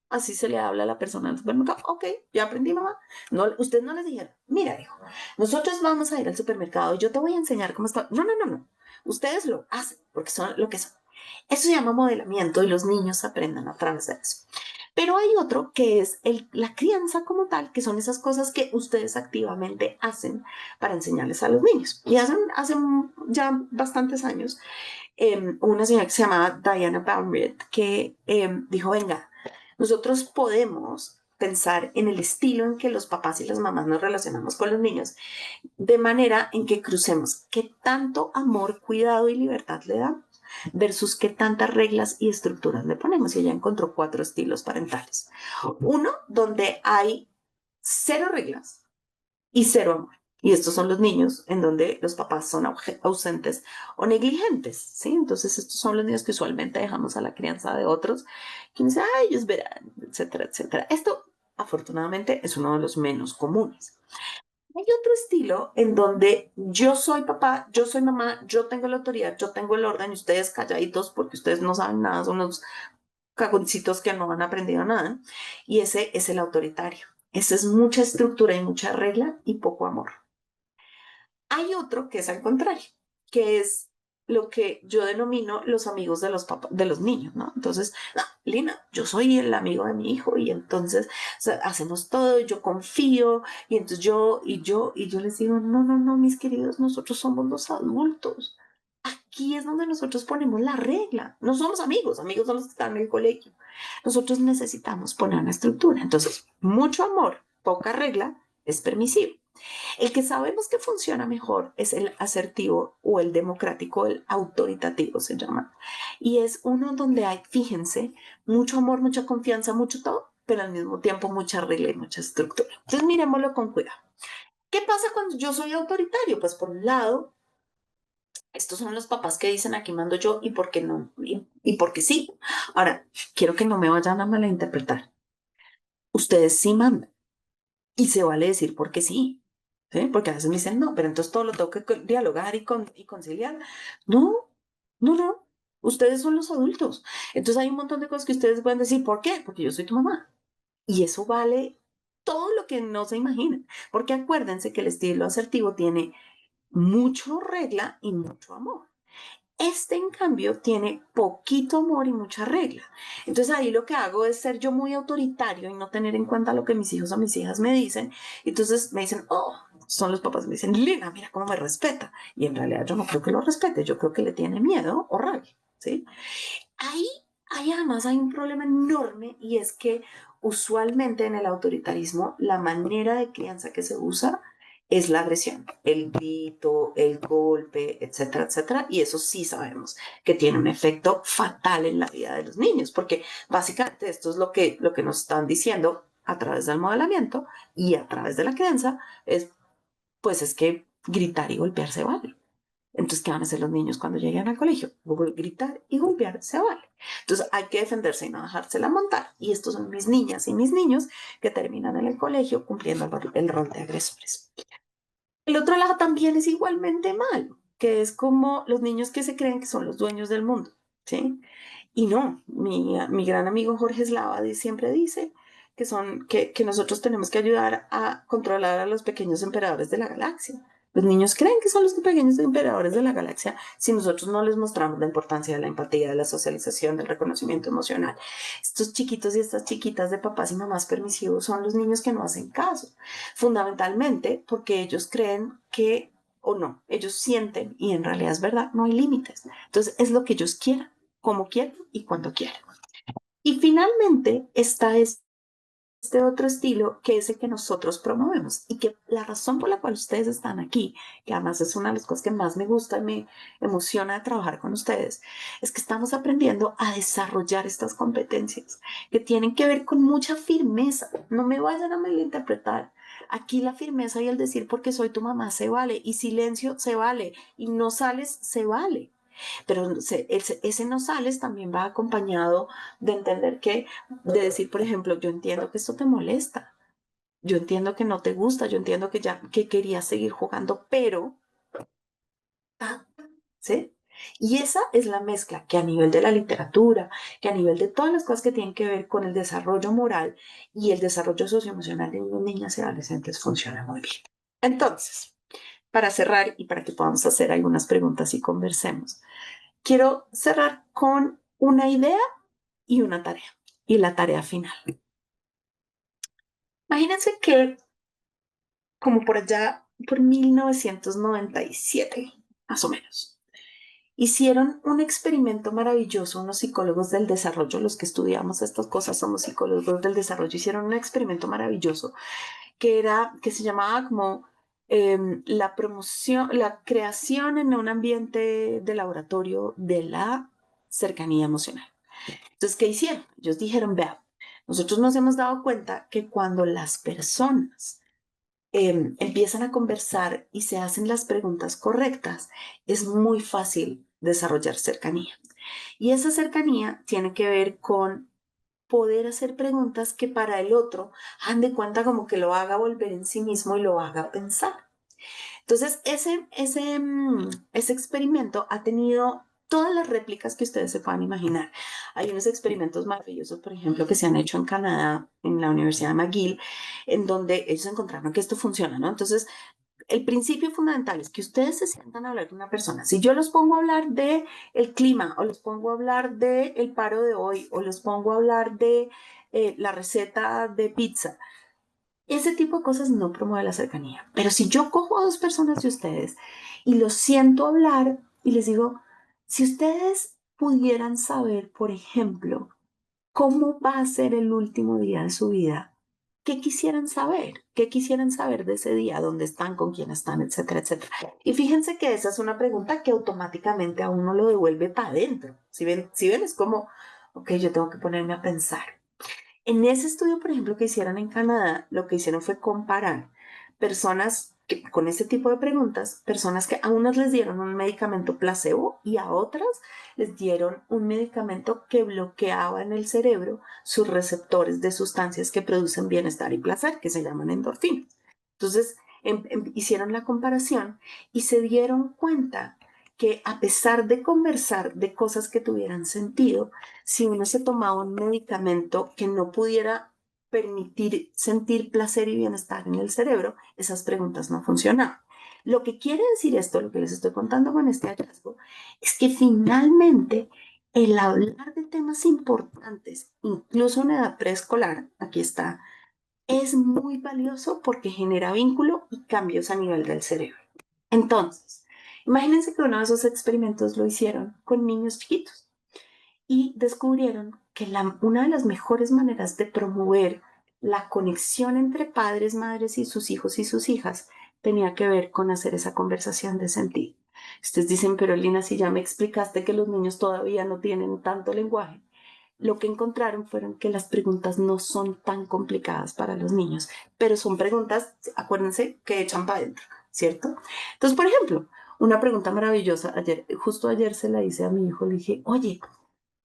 Speaker 1: Así se le habla a la persona del supermercado. Ok, ya aprendí, mamá. No, usted no les dijeron, mira, hijo, nosotros vamos a ir al supermercado y yo te voy a enseñar cómo está. No, no, no, no. Ustedes lo hacen porque son lo que son. Eso se llama modelamiento y los niños aprenden a través de eso. Pero hay otro que es la crianza como tal, que son esas cosas que ustedes activamente hacen para enseñarles a los niños. Y hace ya bastantes años, una señora que se llamaba Diana Baumritt, que dijo, venga, nosotros podemos pensar en el estilo en que los papás y las mamás nos relacionamos con los niños, de manera en que crucemos qué tanto amor, cuidado y libertad le damos versus qué tantas reglas y estructuras le ponemos. Y ella encontró 4 estilos parentales. Uno, donde hay 0 reglas y 0 amor. Y estos son los niños en donde los papás son ausentes o negligentes, ¿sí? Entonces estos son los niños que usualmente dejamos a la crianza de otros, que dicen, ay, ellos verán, etcétera, etcétera. Esto, afortunadamente, es uno de los menos comunes. Hay otro estilo en donde yo soy papá, yo soy mamá, yo tengo la autoridad, yo tengo el orden y ustedes calladitos porque ustedes no saben nada, son unos cagoncitos que no han aprendido nada. Y ese es el autoritario. Ese es mucha estructura y mucha regla y poco amor. Hay otro que es al contrario, que es lo que yo denomino los amigos de de los niños, ¿no? Entonces, no, Lina, yo soy el amigo de mi hijo y entonces o sea, hacemos todo, yo confío y entonces yo les digo, no, no, no, mis queridos, nosotros somos los adultos. Aquí es donde nosotros ponemos la regla. No somos amigos, amigos son los que están en el colegio. Nosotros necesitamos poner una estructura. Entonces, mucho amor, poca regla, es permisivo. El que sabemos que funciona mejor es el asertivo o el democrático, el autoritativo se llama. Y es uno donde hay, fíjense, mucho amor, mucha confianza, mucho todo, pero al mismo tiempo mucha regla y mucha estructura. Entonces miremoslo con cuidado. ¿Qué pasa cuando yo soy autoritario? Pues por un lado, estos son los papás que dicen aquí mando yo y por qué no, y por qué sí. Ahora, quiero que no me vayan a malinterpretar. Ustedes sí mandan y se vale decir porque sí. ¿Sí? Porque a veces me dicen, no, pero entonces todo lo tengo que dialogar y conciliar. No, no, no. Ustedes son los adultos. Entonces hay un montón de cosas que ustedes pueden decir, ¿por qué? Porque yo soy tu mamá. Y eso vale todo lo que no se imaginen. Porque acuérdense que el estilo asertivo tiene mucho regla y mucho amor. Este, en cambio, tiene poquito amor y mucha regla. Entonces ahí lo que hago es ser yo muy autoritario y no tener en cuenta lo que mis hijos o mis hijas me dicen. Entonces me dicen, oh, son los papás, me dicen, Lina, mira cómo me respeta. Y en realidad yo no creo que lo respete, yo creo que le tiene miedo o rabia, ¿sí? Ahí además hay un problema enorme y es que usualmente en el autoritarismo la manera de crianza que se usa es la agresión, el grito, el golpe, etcétera, etcétera. Y eso sí sabemos que tiene un efecto fatal en la vida de los niños, porque básicamente esto es lo que nos están diciendo a través del modelamiento y a través de la crianza, pues es que gritar y golpearse vale. Entonces, ¿qué van a hacer los niños cuando lleguen al colegio? Gritar y golpear se vale. Entonces, hay que defenderse y no dejársela montar. Y estos son mis niñas y mis niños que terminan en el colegio cumpliendo el rol de agresores. El otro lado también es igualmente malo, que es como los niños que se creen que son los dueños del mundo, ¿sí? Y no, mi gran amigo Jorge Eslava siempre dice, que nosotros tenemos que ayudar a controlar a los pequeños emperadores de la galaxia. Los niños creen que son los pequeños emperadores de la galaxia si nosotros no les mostramos la importancia de la empatía, de la socialización, del reconocimiento emocional. Estos chiquitos y estas chiquitas de papás y mamás permisivos son los niños que no hacen caso, fundamentalmente porque ellos creen que, o no, ellos sienten, y en realidad es verdad, no hay límites. Entonces es lo que ellos quieran, como quieran y cuando quieran. Y finalmente está este otro estilo que es el que nosotros promovemos y que la razón por la cual ustedes están aquí, que además es una de las cosas que más me gusta y me emociona de trabajar con ustedes, es que estamos aprendiendo a desarrollar estas competencias que tienen que ver con mucha firmeza. No me vayan a malinterpretar. Aquí la firmeza y el decir porque soy tu mamá se vale, y silencio se vale, y no sales se vale. Pero ese no sales también va acompañado de entender que, de decir, por ejemplo, yo entiendo que esto te molesta, yo entiendo que no te gusta, yo entiendo que ya que querías seguir jugando, pero, ¿sí? Y esa es la mezcla que a nivel de la literatura, que a nivel de todas las cosas que tienen que ver con el desarrollo moral y el desarrollo socioemocional de niñas y adolescentes funciona muy bien. Entonces, para cerrar y para que podamos hacer algunas preguntas y conversemos, quiero cerrar con una idea y una tarea, y la tarea final. Imagínense que como por allá, por 1997, más o menos, hicieron un experimento maravilloso, unos psicólogos del desarrollo, los que estudiamos estas cosas somos psicólogos del desarrollo, hicieron un experimento maravilloso que se llamaba como la promoción, la creación en un ambiente de laboratorio de la cercanía emocional. Entonces, ¿qué hicieron? Ellos dijeron, vean, nosotros nos hemos dado cuenta que cuando las personas empiezan a conversar y se hacen las preguntas correctas, es muy fácil desarrollar cercanía. Y esa cercanía tiene que ver con poder hacer preguntas que para el otro han de cuenta como que lo haga volver en sí mismo y lo haga pensar. Entonces, ese experimento ha tenido todas las réplicas que ustedes se puedan imaginar. Hay unos experimentos maravillosos, por ejemplo, que se han hecho en Canadá, en la Universidad de McGill, en donde ellos encontraron que esto funciona, ¿no? Entonces, el principio fundamental es que ustedes se sientan a hablar con una persona. Si yo los pongo a hablar de el clima, o los pongo a hablar de el paro de hoy, o los pongo a hablar de la receta de pizza, ese tipo de cosas no promueve la cercanía. Pero si yo cojo a dos personas de ustedes y los siento hablar y les digo, si ustedes pudieran saber, por ejemplo, cómo va a ser el último día de su vida, ¿qué quisieran saber? ¿Qué quisieran saber de ese día? ¿Dónde están? ¿Con quién están? Etcétera, etcétera. Y fíjense que esa es una pregunta que automáticamente a uno lo devuelve para adentro. Si ven, es como, ok, yo tengo que ponerme a pensar. En ese estudio, por ejemplo, que hicieron en Canadá, lo que hicieron fue comparar personas que, con ese tipo de preguntas, personas que a unas les dieron un medicamento placebo y a otras les dieron un medicamento que bloqueaba en el cerebro sus receptores de sustancias que producen bienestar y placer, que se llaman endorfinas. Entonces, hicieron la comparación y se dieron cuenta que a pesar de conversar de cosas que tuvieran sentido, si uno se tomaba un medicamento que no pudiera permitir sentir placer y bienestar en el cerebro, esas preguntas no funcionaban. Lo que quiere decir esto, lo que les estoy contando con este hallazgo, es que finalmente el hablar de temas importantes, incluso en edad preescolar, aquí está, es muy valioso porque genera vínculo y cambios a nivel del cerebro. Entonces, imagínense que uno de esos experimentos lo hicieron con niños chiquitos y descubrieron que una de las mejores maneras de promover la conexión entre padres, madres y sus hijos y sus hijas tenía que ver con hacer esa conversación de sentido. Ustedes dicen, pero Lina, si ya me explicaste que los niños todavía no tienen tanto lenguaje, lo que encontraron fueron que las preguntas no son tan complicadas para los niños, pero son preguntas, acuérdense, que echan para adentro, ¿cierto? Entonces, por ejemplo, una pregunta maravillosa, justo ayer se la hice a mi hijo, le dije, oye,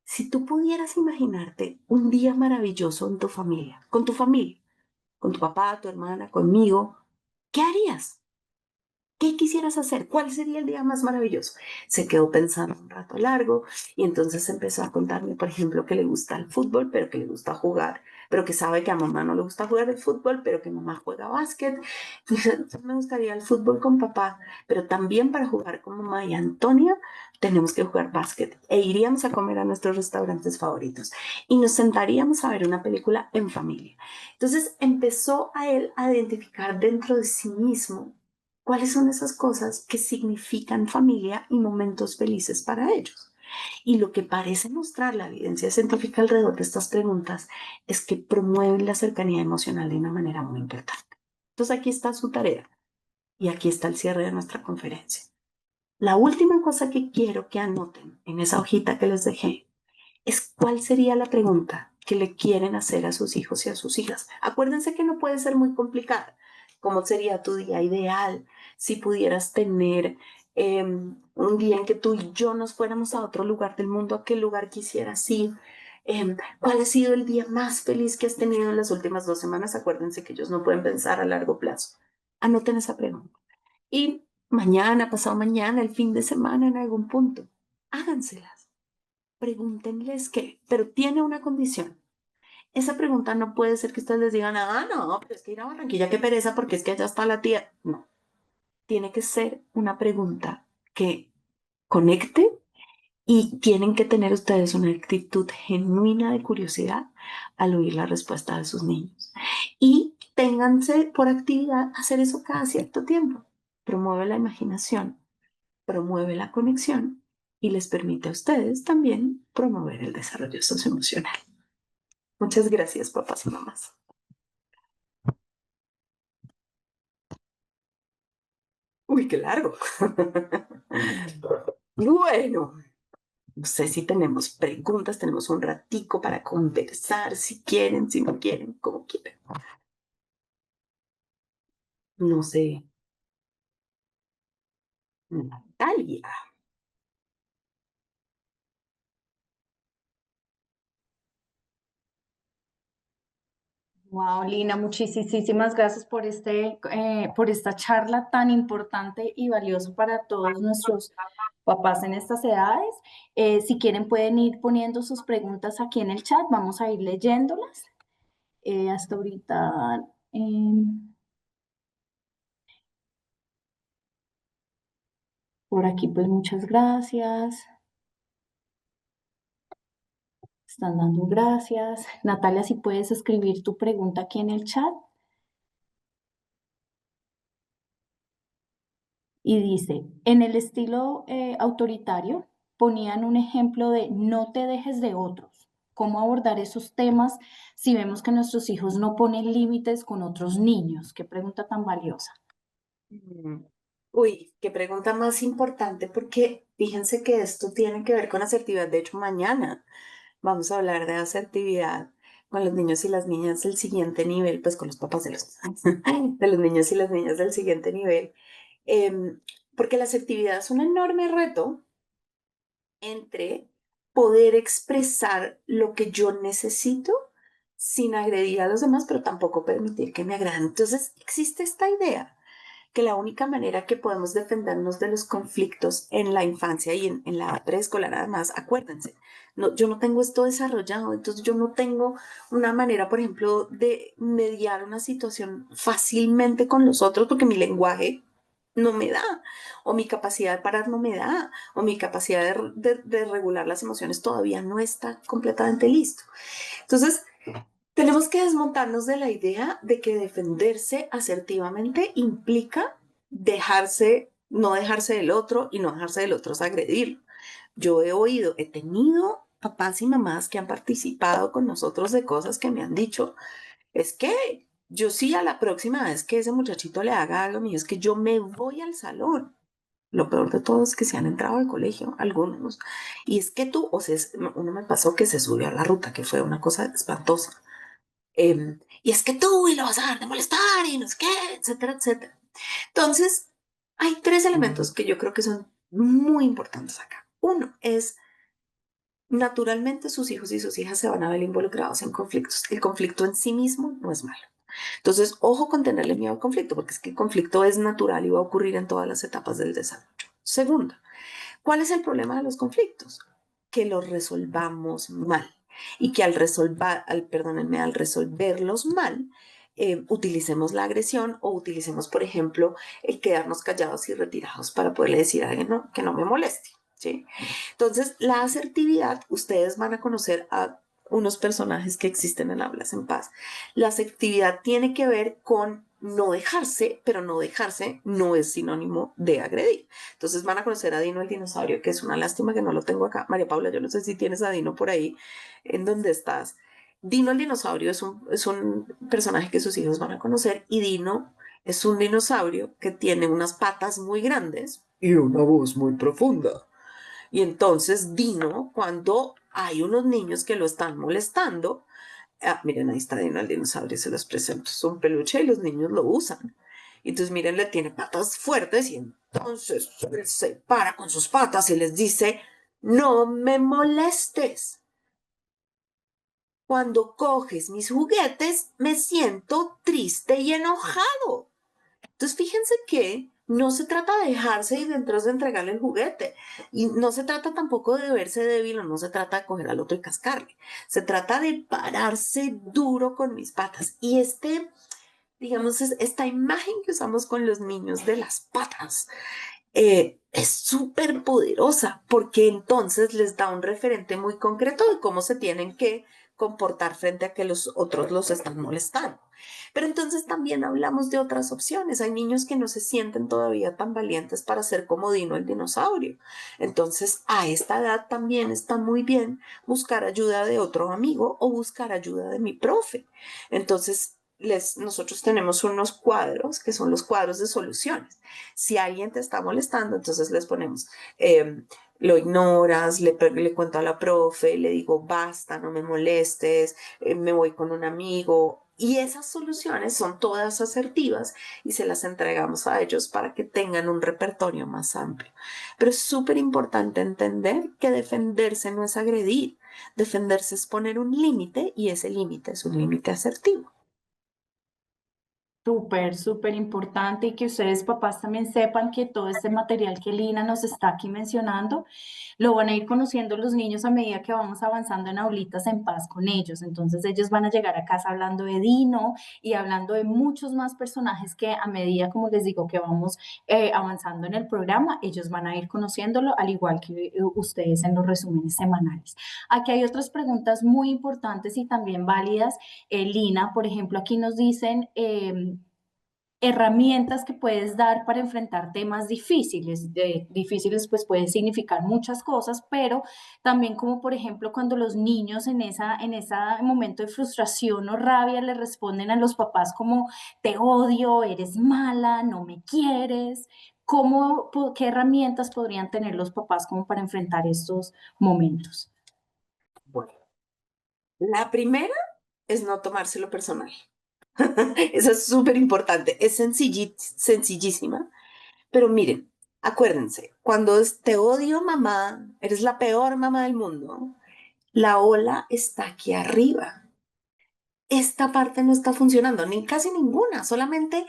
Speaker 1: si tú pudieras imaginarte un día maravilloso en tu familia, con tu papá, tu hermana, conmigo, ¿qué harías? ¿Qué quisieras hacer? ¿Cuál sería el día más maravilloso? Se quedó pensando un rato largo y entonces empezó a contarme, por ejemplo, que le gusta el fútbol, pero que le gusta jugar pero que sabe que a mamá no le gusta jugar el fútbol, pero que mamá juega básquet. Entonces me gustaría el fútbol con papá, pero también para jugar con mamá y Antonia tenemos que jugar básquet e iríamos a comer a nuestros restaurantes favoritos y nos sentaríamos a ver una película en familia. Entonces empezó a él a identificar dentro de sí mismo cuáles son esas cosas que significan familia y momentos felices para ellos. Y lo que parece mostrar la evidencia científica alrededor de estas preguntas es que promueven la cercanía emocional de una manera muy importante. Entonces aquí está su tarea y aquí está el cierre de nuestra conferencia. La última cosa que quiero que anoten en esa hojita que les dejé es cuál sería la pregunta que le quieren hacer a sus hijos y a sus hijas. Acuérdense que no puede ser muy complicada. ¿Cómo sería tu día ideal si pudieras tener un día en que tú y yo nos fuéramos a otro lugar del mundo? ¿A qué lugar quisieras ir? ¿Cuál ha sido el día más feliz que has tenido en las últimas 2 semanas? Acuérdense que ellos no pueden pensar a largo plazo. Anoten esa pregunta. Y mañana, pasado mañana, el fin de semana, en algún punto, háganselas. Pregúntenles qué, pero tiene una condición. Esa pregunta no puede ser que ustedes les digan, ah, no, pero es que ir a Barranquilla, qué pereza, porque es que allá está la tía. No, tiene que ser una pregunta que conecte y tienen que tener ustedes una actitud genuina de curiosidad al oír la respuesta de sus niños. Y ténganse por actividad hacer eso cada cierto tiempo. Promueve la imaginación, promueve la conexión y les permite a ustedes también promover el desarrollo socioemocional. Muchas gracias, papás y mamás. Uy, qué largo. Bueno, no sé si tenemos preguntas, tenemos un ratico para conversar, si quieren, si no quieren, como quieran. No sé, Natalia.
Speaker 7: Wow, Lina, muchísimas gracias por esta charla tan importante y valiosa para todos nuestros papás en estas edades. Si quieren pueden ir poniendo sus preguntas aquí en el chat, vamos a ir leyéndolas. Hasta ahorita, por aquí pues muchas gracias. Están dando gracias. Natalia, si puedes escribir tu pregunta aquí en el chat. Y dice, en el estilo autoritario, ponían un ejemplo de no te dejes de otros. ¿Cómo abordar esos temas si vemos que nuestros hijos no ponen límites con otros niños? Qué pregunta tan valiosa.
Speaker 1: Uy, qué pregunta más importante, porque fíjense que esto tiene que ver con asertividad. De hecho, mañana vamos a hablar de asertividad con los niños y las niñas del siguiente nivel, pues con los papás de los niños y las niñas del siguiente nivel. Em, Porque la asertividad es un enorme reto entre poder expresar lo que yo necesito sin agredir a los demás, pero tampoco permitir que me agraden. Entonces, existe esta idea que la única manera que podemos defendernos de los conflictos en la infancia y en la preescolar, además, acuérdense, no, yo no tengo esto desarrollado, entonces yo no tengo una manera, por ejemplo, de mediar una situación fácilmente con los otros porque mi lenguaje no me da, o mi capacidad de parar no me da, o mi capacidad de regular las emociones todavía no está completamente listo. Entonces, tenemos que desmontarnos de la idea de que defenderse asertivamente implica no dejarse del otro y no dejarse del otro es agredirlo. Yo he tenido papás y mamás que han participado con nosotros de cosas que me han dicho, es que yo sí a la próxima vez que ese muchachito le haga algo mío, es que yo me voy al salón. Lo peor de todo es que se han entrado al colegio, algunos. Y es que tú, o sea, uno me pasó que se subió a la ruta, que fue una cosa espantosa. Y es que tú y lo vas a dejar de molestar y no sé qué, etcétera, etcétera. Entonces, hay 3 elementos que yo creo que son muy importantes acá. Uno es, naturalmente sus hijos y sus hijas se van a ver involucrados en conflictos. El conflicto en sí mismo no es malo. Entonces, ojo con tenerle miedo al conflicto, porque es que el conflicto es natural y va a ocurrir en todas las etapas del desarrollo. Segundo, ¿cuál es el problema de los conflictos? Que los resolvamos mal. y que perdónenme, al resolverlos mal, utilicemos la agresión o utilicemos, por ejemplo, el quedarnos callados y retirados para poderle decir a alguien que no me moleste, ¿sí? Entonces, la asertividad, ustedes van a conocer a unos personajes que existen en Hablas en Paz. La asertividad tiene que ver con no dejarse, pero no dejarse no es sinónimo de agredir. Entonces van a conocer a Dino el dinosaurio, que es una lástima que no lo tengo acá. María Paula, yo no sé si tienes a Dino por ahí, en donde estás. Dino el dinosaurio es un personaje que sus hijos van a conocer y Dino es un dinosaurio que tiene unas patas muy grandes y una voz muy profunda. Y entonces Dino, cuando hay unos niños que lo están molestando, miren, ahí está Dino el dinosaurio, se los presento, es un peluche y los niños lo usan. Y entonces miren, le tiene patas fuertes y entonces él se para con sus patas y les dice, no me molestes. Cuando coges mis juguetes, me siento triste y enojado. Entonces, fíjense que no se trata de dejarse y de entonces entregarle el juguete. Y no se trata tampoco de verse débil o no se trata de coger al otro y cascarle. Se trata de pararse duro con mis patas. Y digamos, esta imagen que usamos con los niños de las patas es súper poderosa porque entonces les da un referente muy concreto de cómo se tienen que comportar frente a que los otros los están molestando. Pero entonces también hablamos de otras opciones. Hay niños que no se sienten todavía tan valientes para ser como Dino el dinosaurio. Entonces, a esta edad también está muy bien buscar ayuda de otro amigo o buscar ayuda de mi profe. Entonces, nosotros tenemos unos cuadros que son los cuadros de soluciones. Si alguien te está molestando, entonces les ponemos, lo ignoras, le cuento a la profe, le digo, basta, no me molestes, me voy con un amigo. Y esas soluciones son todas asertivas y se las entregamos a ellos para que tengan un repertorio más amplio. Pero es súper importante entender que defenderse no es agredir, defenderse es poner un límite y ese límite es un límite asertivo.
Speaker 7: Súper, súper importante y que ustedes papás también sepan que todo este material que Lina nos está aquí mencionando lo van a ir conociendo los niños a medida que vamos avanzando en Aulitas en Paz con ellos. Entonces ellos van a llegar a casa hablando de Dino y hablando de muchos más personajes que a medida, como les digo, que vamos avanzando en el programa, ellos van a ir conociéndolo al igual que ustedes en los resúmenes semanales. Aquí hay otras preguntas muy importantes y también válidas. Lina, por ejemplo, aquí nos dicen herramientas que puedes dar para enfrentar temas difíciles. Difíciles pues pueden significar muchas cosas, pero también como por ejemplo cuando los niños en ese momento de frustración o rabia le responden a los papás como te odio, eres mala, no me quieres. ¿Qué herramientas podrían tener los papás como para enfrentar estos momentos?
Speaker 1: Bueno, la primera es no tomárselo personal. Eso es súper importante. Es sencillísima. Pero miren, acuérdense, cuando te odio mamá, eres la peor mamá del mundo, la ola está aquí arriba. Esta parte no está funcionando, ni casi ninguna, solamente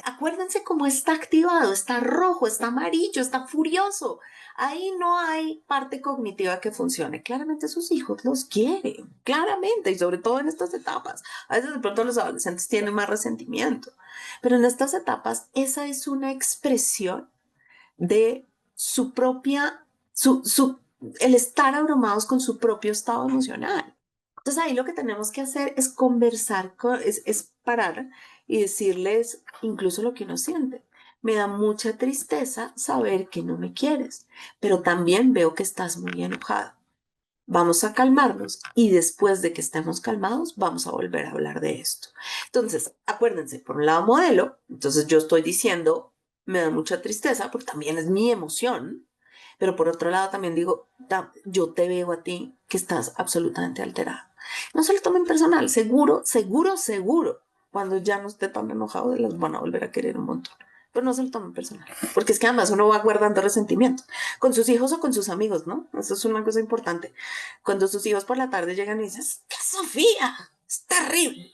Speaker 1: acuérdense cómo está activado, está rojo, está amarillo, está furioso. Ahí no hay parte cognitiva que funcione. Claramente sus hijos los quieren, claramente, y sobre todo en estas etapas. A veces de pronto los adolescentes tienen más resentimiento, pero en estas etapas esa es una expresión de su propia, el estar abrumados con su propio estado emocional. Entonces ahí lo que tenemos que hacer es conversar, es parar y decirles incluso lo que uno siente. Me da mucha tristeza saber que no me quieres, pero también veo que estás muy enojado. Vamos a calmarnos y después de que estemos calmados vamos a volver a hablar de esto. Entonces, acuérdense, por un lado modelo, entonces yo estoy diciendo, me da mucha tristeza porque también es mi emoción, pero por otro lado también digo, yo te veo a ti que estás absolutamente alterada. No se lo tomen personal, seguro, seguro, seguro. Cuando ya no esté tan enojado, las van a volver a querer un montón. Pero no se lo tomen personal, porque es que además uno va guardando resentimiento con sus hijos o con sus amigos, ¿no? Eso es una cosa importante. Cuando sus hijos por la tarde llegan y dicen, que Sofía es terrible,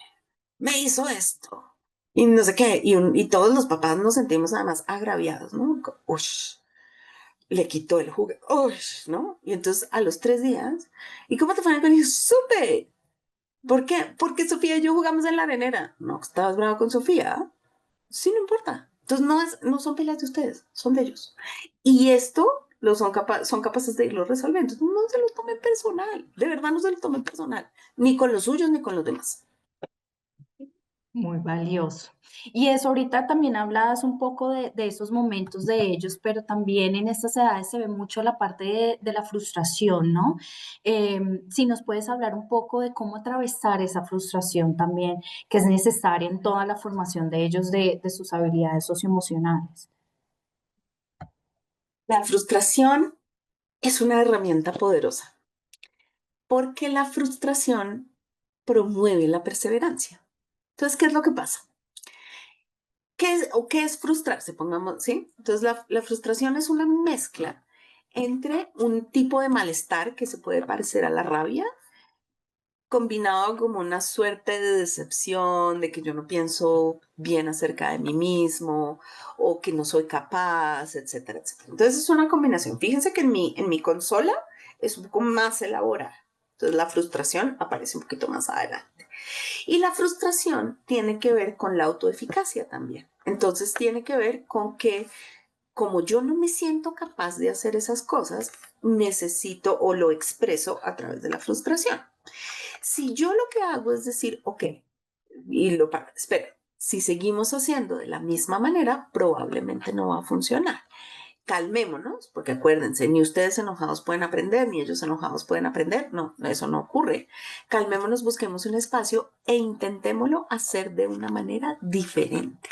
Speaker 1: me hizo esto. Y no sé qué, y todos los papás nos sentimos además agraviados, ¿no? Ush. le quitó el juguete, ¡uy! ¿No? Y entonces a los 3 días, ¿y cómo te fue en el colegio? ¡Supe! ¿Por qué? Porque Sofía y yo jugamos en la arenera. No, estabas brava con Sofía. Sí, no importa. Entonces no son peleas de ustedes, son de ellos. Y esto son capaces de irlo resolviendo. Entonces, no se lo tomen personal. De verdad no se lo tomen personal. Ni con los suyos ni con los demás.
Speaker 7: Muy valioso. Y eso ahorita también hablabas un poco de esos momentos de ellos, pero también en estas edades se ve mucho la parte de la frustración, ¿no? Si nos puedes hablar un poco de cómo atravesar esa frustración también, que es necesaria en toda la formación de ellos de sus habilidades socioemocionales.
Speaker 1: La frustración es una herramienta poderosa porque la frustración promueve la perseverancia. Entonces, ¿qué es lo que pasa? ¿Qué es frustrarse? Pongamos, ¿sí? Entonces, la frustración es una mezcla entre un tipo de malestar que se puede parecer a la rabia, combinado como una suerte de decepción, de que yo no pienso bien acerca de mí mismo o que no soy capaz, etcétera, etcétera. Entonces, es una combinación. Fíjense que en mi consola es un poco más elaborada. Entonces, la frustración aparece un poquito más adelante. Y la frustración tiene que ver con la autoeficacia también. Entonces tiene que ver con que como yo no me siento capaz de hacer esas cosas, necesito o lo expreso a través de la frustración. Si yo lo que hago es decir, ok, espera, si seguimos haciendo de la misma manera, probablemente no va a funcionar. Calmémonos, porque acuérdense, ni ustedes enojados pueden aprender, ni ellos enojados pueden aprender. No, eso no ocurre. Calmémonos, busquemos un espacio e intentémoslo hacer de una manera diferente.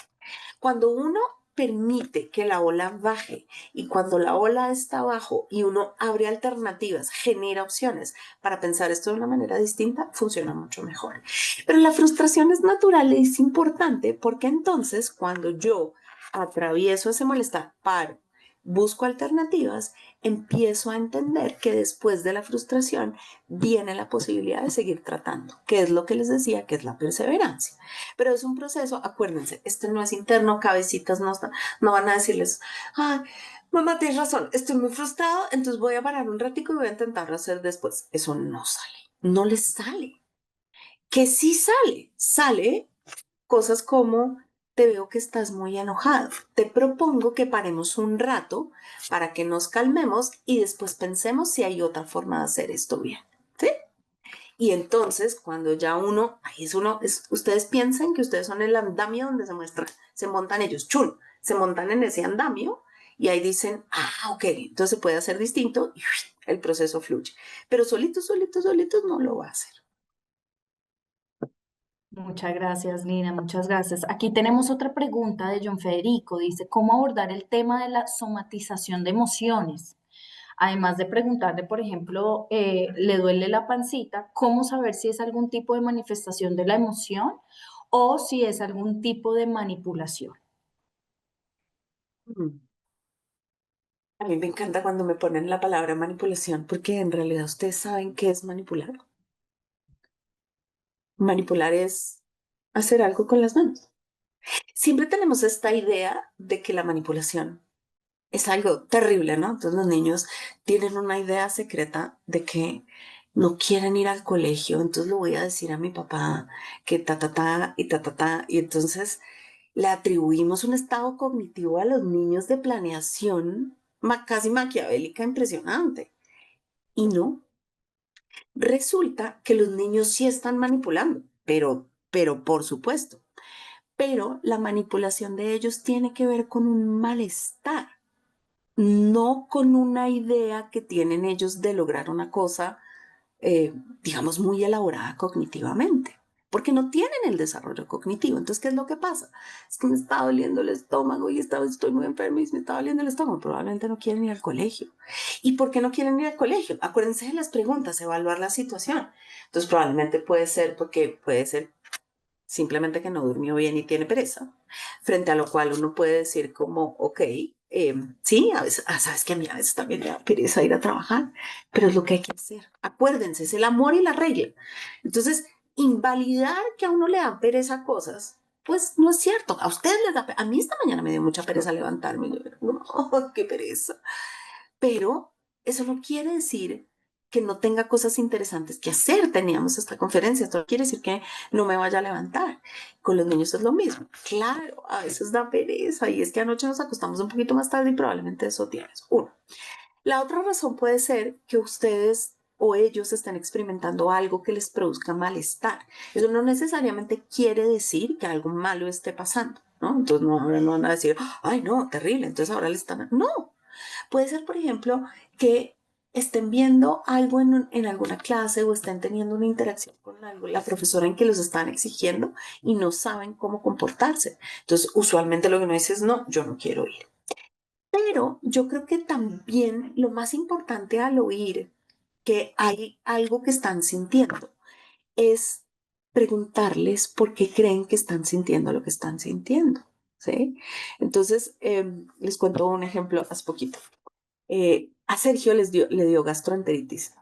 Speaker 1: Cuando uno permite que la ola baje y cuando la ola está abajo y uno abre alternativas, genera opciones para pensar esto de una manera distinta, funciona mucho mejor. Pero la frustración es natural y es importante porque entonces cuando yo atravieso ese malestar, paro, busco alternativas, empiezo a entender que después de la frustración viene la posibilidad de seguir tratando, que es lo que les decía, que es la perseverancia. Pero es un proceso, acuérdense, este no es interno, cabecitas no van a decirles, ay, mamá, tienes razón, estoy muy frustrado, entonces voy a parar un ratico y voy a intentarlo hacer después. Eso no sale, no les sale. Que sí sale cosas como te veo que estás muy enojado. Te propongo que paremos un rato para que nos calmemos y después pensemos si hay otra forma de hacer esto bien. ¿Sí? Y entonces, cuando ya ustedes piensen que ustedes son el andamio donde se montan ellos, chun, se montan en ese andamio y ahí dicen, ok, entonces se puede hacer distinto y el proceso fluye. Pero solitos no lo va a hacer.
Speaker 7: Muchas gracias, Lina, muchas gracias. Aquí tenemos otra pregunta de John Federico. Dice, ¿cómo abordar el tema de la somatización de emociones? Además de preguntarle, por ejemplo, ¿le duele la pancita? ¿Cómo saber si es algún tipo de manifestación de la emoción o si es algún tipo de manipulación?
Speaker 1: Mm. A mí me encanta cuando me ponen la palabra manipulación porque en realidad ustedes saben qué es manipular. Manipular es hacer algo con las manos. Siempre tenemos esta idea de que la manipulación es algo terrible, ¿no? Entonces los niños tienen una idea secreta de que no quieren ir al colegio, entonces le voy a decir a mi papá que y entonces le atribuimos un estado cognitivo a los niños de planeación casi maquiavélica impresionante. Y no, resulta que los niños sí están manipulando, pero por supuesto. Pero la manipulación de ellos tiene que ver con un malestar, no con una idea que tienen ellos de lograr una cosa, digamos, muy elaborada cognitivamente, porque no tienen el desarrollo cognitivo. Entonces, ¿qué es lo que pasa? Es que me está doliendo el estómago y estoy muy enfermo y me está doliendo el estómago. Probablemente no quieren ir al colegio. ¿Y por qué no quieren ir al colegio? Acuérdense de las preguntas, evaluar la situación. Entonces, probablemente puede ser simplemente que no durmió bien y tiene pereza, frente a lo cual uno puede decir como, ok, sí, a veces, sabes que a mí a veces también me da pereza ir a trabajar, pero es lo que hay que hacer. Acuérdense, es el amor y la regla. Entonces, invalidar que a uno le dan pereza cosas, pues no es cierto. A ustedes les da, a mí esta mañana me dio mucha pereza levantarme. Yo, oh, qué pereza. pero eso no quiere decir que no tenga cosas interesantes que hacer. Teníamos esta conferencia, esto quiere decir que no me vaya a levantar. Con los niños es lo mismo. Claro, a veces da pereza y es que anoche nos acostamos un poquito más tarde y probablemente eso tienes. Uno. La otra razón puede ser que ustedes o ellos estén experimentando algo que les produzca malestar. Eso no necesariamente quiere decir que algo malo esté pasando, ¿no? Entonces no, ahora no van a decir, ay, no, terrible, entonces ahora le están... No, puede ser, por ejemplo, que estén viendo algo en alguna clase o estén teniendo una interacción con algo, la profesora en que los están exigiendo y no saben cómo comportarse. Entonces, usualmente lo que uno dice es, no, yo no quiero ir. Pero yo creo que también lo más importante al oír que hay algo que están sintiendo es preguntarles por qué creen que están sintiendo lo que están sintiendo, ¿sí? Entonces, les cuento un ejemplo hace poquito. A Sergio le dio gastroenteritis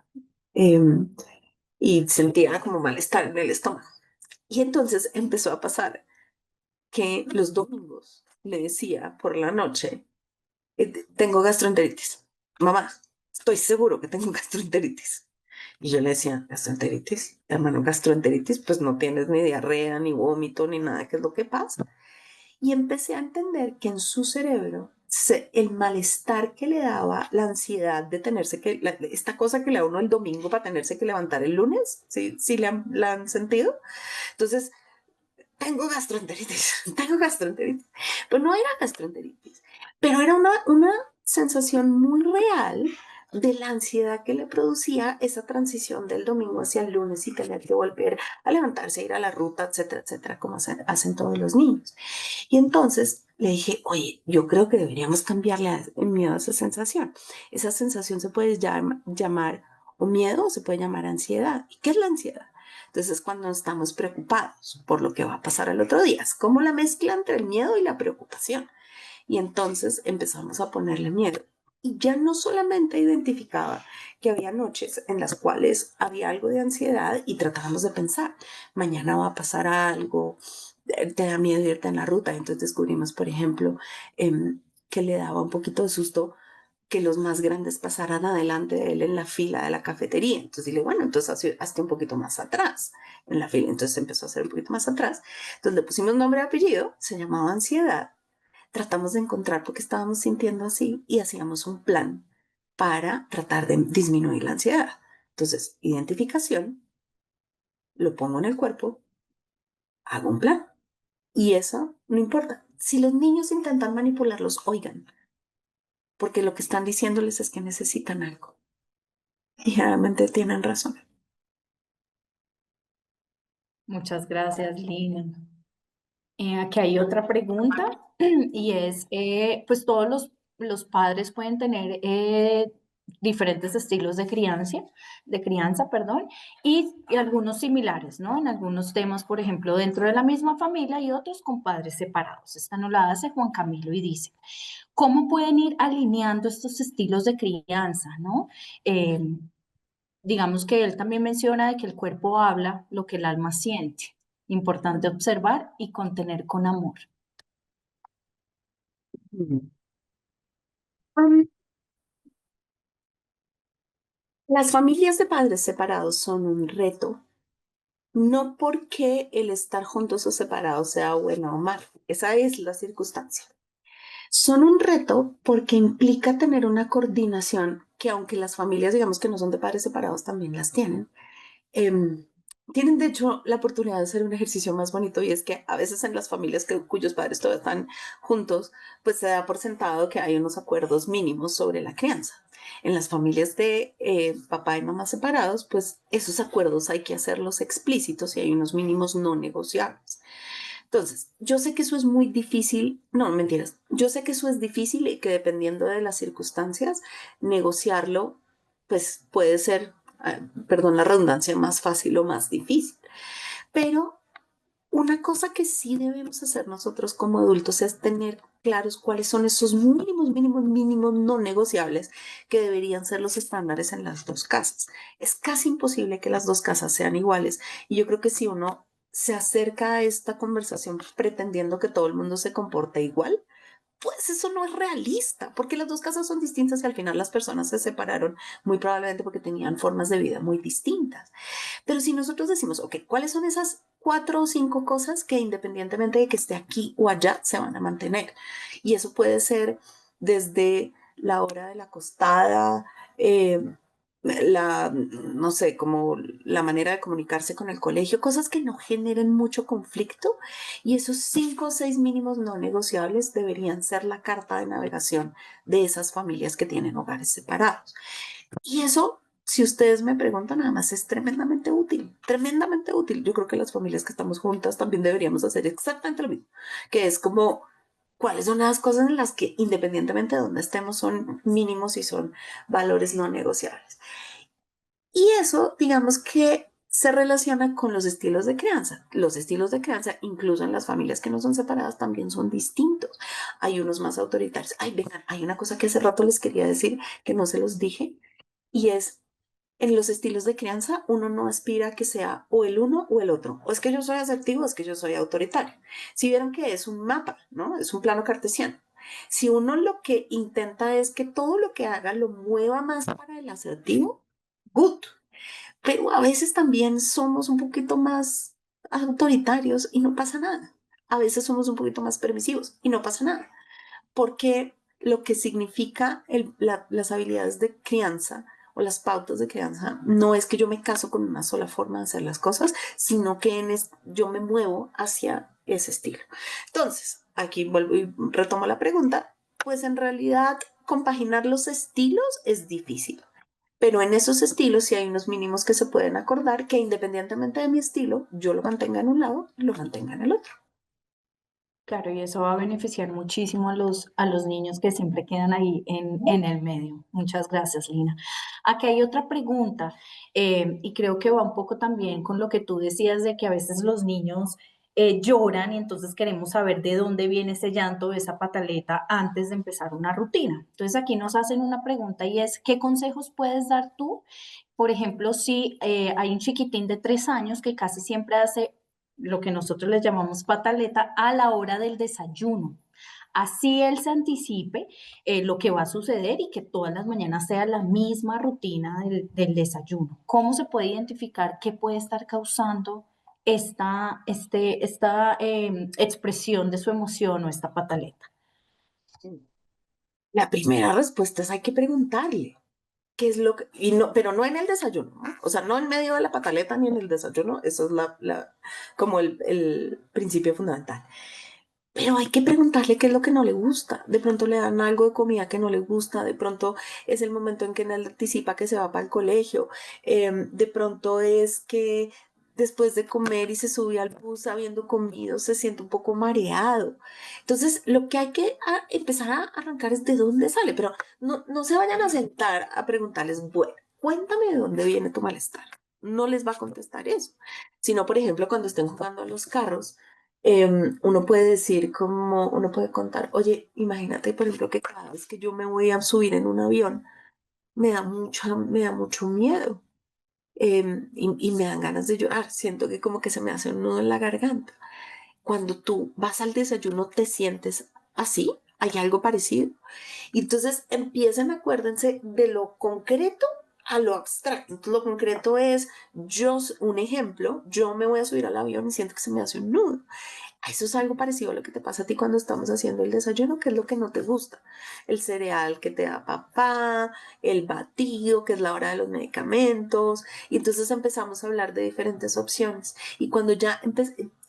Speaker 1: y sentía como malestar en el estómago. Y entonces empezó a pasar que los domingos le decía por la noche, tengo gastroenteritis. Mamá, estoy seguro que tengo gastroenteritis. Y yo le decía, gastroenteritis, hermano, gastroenteritis, pues no tienes ni diarrea, ni vómito, ni nada, ¿qué es lo que pasa? Y empecé a entender que en su cerebro el malestar que le daba la ansiedad de tenerse que, esta cosa que le da uno el domingo para tenerse que levantar el lunes, ¿sí, sí la han sentido? Entonces, tengo gastroenteritis, tengo gastroenteritis. Pues no era gastroenteritis, pero era una sensación muy real de la ansiedad que le producía esa transición del domingo hacia el lunes y tener que volver a levantarse, ir a la ruta, etcétera, etcétera, como hacen todos los niños. Y entonces le dije, oye, yo creo que deberíamos cambiarle el miedo a esa sensación. Esa sensación se puede llamar o miedo o se puede llamar ansiedad. ¿Y qué es la ansiedad? Entonces, cuando estamos preocupados por lo que va a pasar el otro día, es como la mezcla entre el miedo y la preocupación. Y entonces empezamos a ponerle miedo. Y ya no solamente identificaba que había noches en las cuales había algo de ansiedad y tratábamos de pensar, mañana va a pasar algo, te da miedo irte en la ruta. Entonces descubrimos, por ejemplo, que le daba un poquito de susto que los más grandes pasaran adelante de él en la fila de la cafetería. Entonces dile, bueno, entonces hazte un poquito más atrás en la fila. Entonces empezó a hacer un poquito más atrás. Entonces le pusimos nombre y apellido, se llamaba ansiedad. Tratamos de encontrar por qué estábamos sintiendo así y hacíamos un plan para tratar de disminuir la ansiedad. Entonces, identificación, lo pongo en el cuerpo, hago un plan. Y eso no importa. Si los niños intentan manipularlos, oigan, porque lo que están diciéndoles es que necesitan algo. Y generalmente tienen razón.
Speaker 7: Muchas gracias, Lina. Aquí hay otra pregunta y es, pues todos los padres pueden tener diferentes estilos de crianza, perdón, y algunos similares, ¿no? En algunos temas, por ejemplo, dentro de la misma familia y otros con padres separados. Esta nos la hace Juan Camilo y dice, ¿cómo pueden ir alineando estos estilos de crianza, ¿no? Digamos que él también menciona de que el cuerpo habla lo que el alma siente. Importante observar y contener con amor.
Speaker 1: Um, Las familias de padres separados son un reto, no porque el estar juntos o separados sea bueno o malo, esa es la circunstancia. Son un reto porque implica tener una coordinación que aunque las familias, digamos que no son de padres separados, también las tienen. em, Tienen de hecho la oportunidad de hacer un ejercicio más bonito y es que a veces en las familias cuyos padres todavía están juntos, pues se da por sentado que hay unos acuerdos mínimos sobre la crianza. En las familias de papá y mamá separados, pues esos acuerdos hay que hacerlos explícitos y hay unos mínimos no negociables. Entonces, yo sé que eso es muy difícil, no, mentiras, yo sé que eso es difícil y que dependiendo de las circunstancias, negociarlo, pues puede ser, perdón la redundancia, más fácil o más difícil. Pero una cosa que sí debemos hacer nosotros como adultos es tener claros cuáles son esos mínimos, mínimos, mínimos no negociables que deberían ser los estándares en las dos casas. Es casi imposible que las dos casas sean iguales y yo creo que si uno se acerca a esta conversación pretendiendo que todo el mundo se comporte igual, pues eso no es realista, porque las dos casas son distintas y al final las personas se separaron muy probablemente porque tenían formas de vida muy distintas. Pero si nosotros decimos, ok, ¿cuáles son esas 4 o 5 cosas que independientemente de que esté aquí o allá se van a mantener? Y eso puede ser desde la hora de la acostada, no sé, como la manera de comunicarse con el colegio, cosas que no generen mucho conflicto. Y esos 5 o 6 mínimos no negociables deberían ser la carta de navegación de esas familias que tienen hogares separados. Y eso, si ustedes me preguntan, además es tremendamente útil, tremendamente útil. Yo creo que las familias que estamos juntas también deberíamos hacer exactamente lo mismo, que es como cuáles son las cosas en las que independientemente de dónde estemos son mínimos y son valores no negociables. Y eso, digamos que se relaciona con los estilos de crianza. Los estilos de crianza, incluso en las familias que no son separadas, también son distintos. Hay unos más autoritarios. Ay, vengan, hay una cosa que hace rato les quería decir que no se los dije, y es en los estilos de crianza uno no aspira a que sea o el uno o el otro. O es que yo soy asertivo o es que yo soy autoritario. Si vieron que es un mapa, ¿no? Es un plano cartesiano. Si uno lo que intenta es que todo lo que haga lo mueva más para el asertivo, good. Pero a veces también somos un poquito más autoritarios y no pasa nada. A veces somos un poquito más permisivos y no pasa nada. Porque lo que significa las habilidades de crianza o las pautas de crianza no es que yo me caso con una sola forma de hacer las cosas, sino que yo me muevo hacia ese estilo. Entonces, aquí vuelvo y retomo la pregunta, pues en realidad compaginar los estilos es difícil. Pero en esos estilos sí hay unos mínimos que se pueden acordar que independientemente de mi estilo, yo lo mantenga en un lado y lo mantenga en el otro.
Speaker 7: Claro, y eso va a beneficiar muchísimo a los niños que siempre quedan ahí en el medio. Muchas gracias, Lina. Aquí hay otra pregunta, y creo que va un poco también con lo que tú decías de que a veces los niños lloran y entonces queremos saber de dónde viene ese llanto, esa pataleta antes de empezar una rutina. Entonces aquí nos hacen una pregunta y es, ¿qué consejos puedes dar tú? Por ejemplo, si hay un chiquitín de 3 años que casi siempre hace lo que nosotros les llamamos pataleta a la hora del desayuno. Así él se anticipe lo que va a suceder y que todas las mañanas sea la misma rutina del desayuno. ¿Cómo se puede identificar qué puede estar causando esta expresión de su emoción o esta pataleta?
Speaker 1: La primera respuesta es hay que preguntarle. ¿Qué es lo que, y no, pero no en el desayuno, ¿no? O sea, no en medio de la pataleta ni en el desayuno, eso es como el principio fundamental. Pero hay que preguntarle qué es lo que no le gusta. De pronto le dan algo de comida que no le gusta, de pronto es el momento en que él anticipa que se va para el colegio, de pronto es que después de comer y se sube al bus habiendo comido, se siente un poco mareado. Entonces, lo que hay que empezar a arrancar es de dónde sale, pero no se vayan a sentar a preguntarles, bueno, cuéntame de dónde viene tu malestar. No les va a contestar eso, sino, por ejemplo, cuando estén jugando a los carros, uno puede decir como, uno puede contar, oye, imagínate, por ejemplo, que cada vez que yo me voy a subir en un avión, me da mucho miedo, y me dan ganas de llorar, siento que como que se me hace un nudo en la garganta. Cuando tú vas al desayuno, ¿te sientes así? ¿Hay algo parecido? Y entonces empiecen, acuérdense de lo concreto a lo abstracto. Entonces, lo concreto es, un ejemplo, yo me voy a subir al avión y siento que se me hace un nudo. Eso es algo parecido a lo que te pasa a ti cuando estamos haciendo el desayuno, que es lo que no te gusta. El cereal que te da papá, el batido, que es la hora de los medicamentos. Y entonces empezamos a hablar de diferentes opciones. Y cuando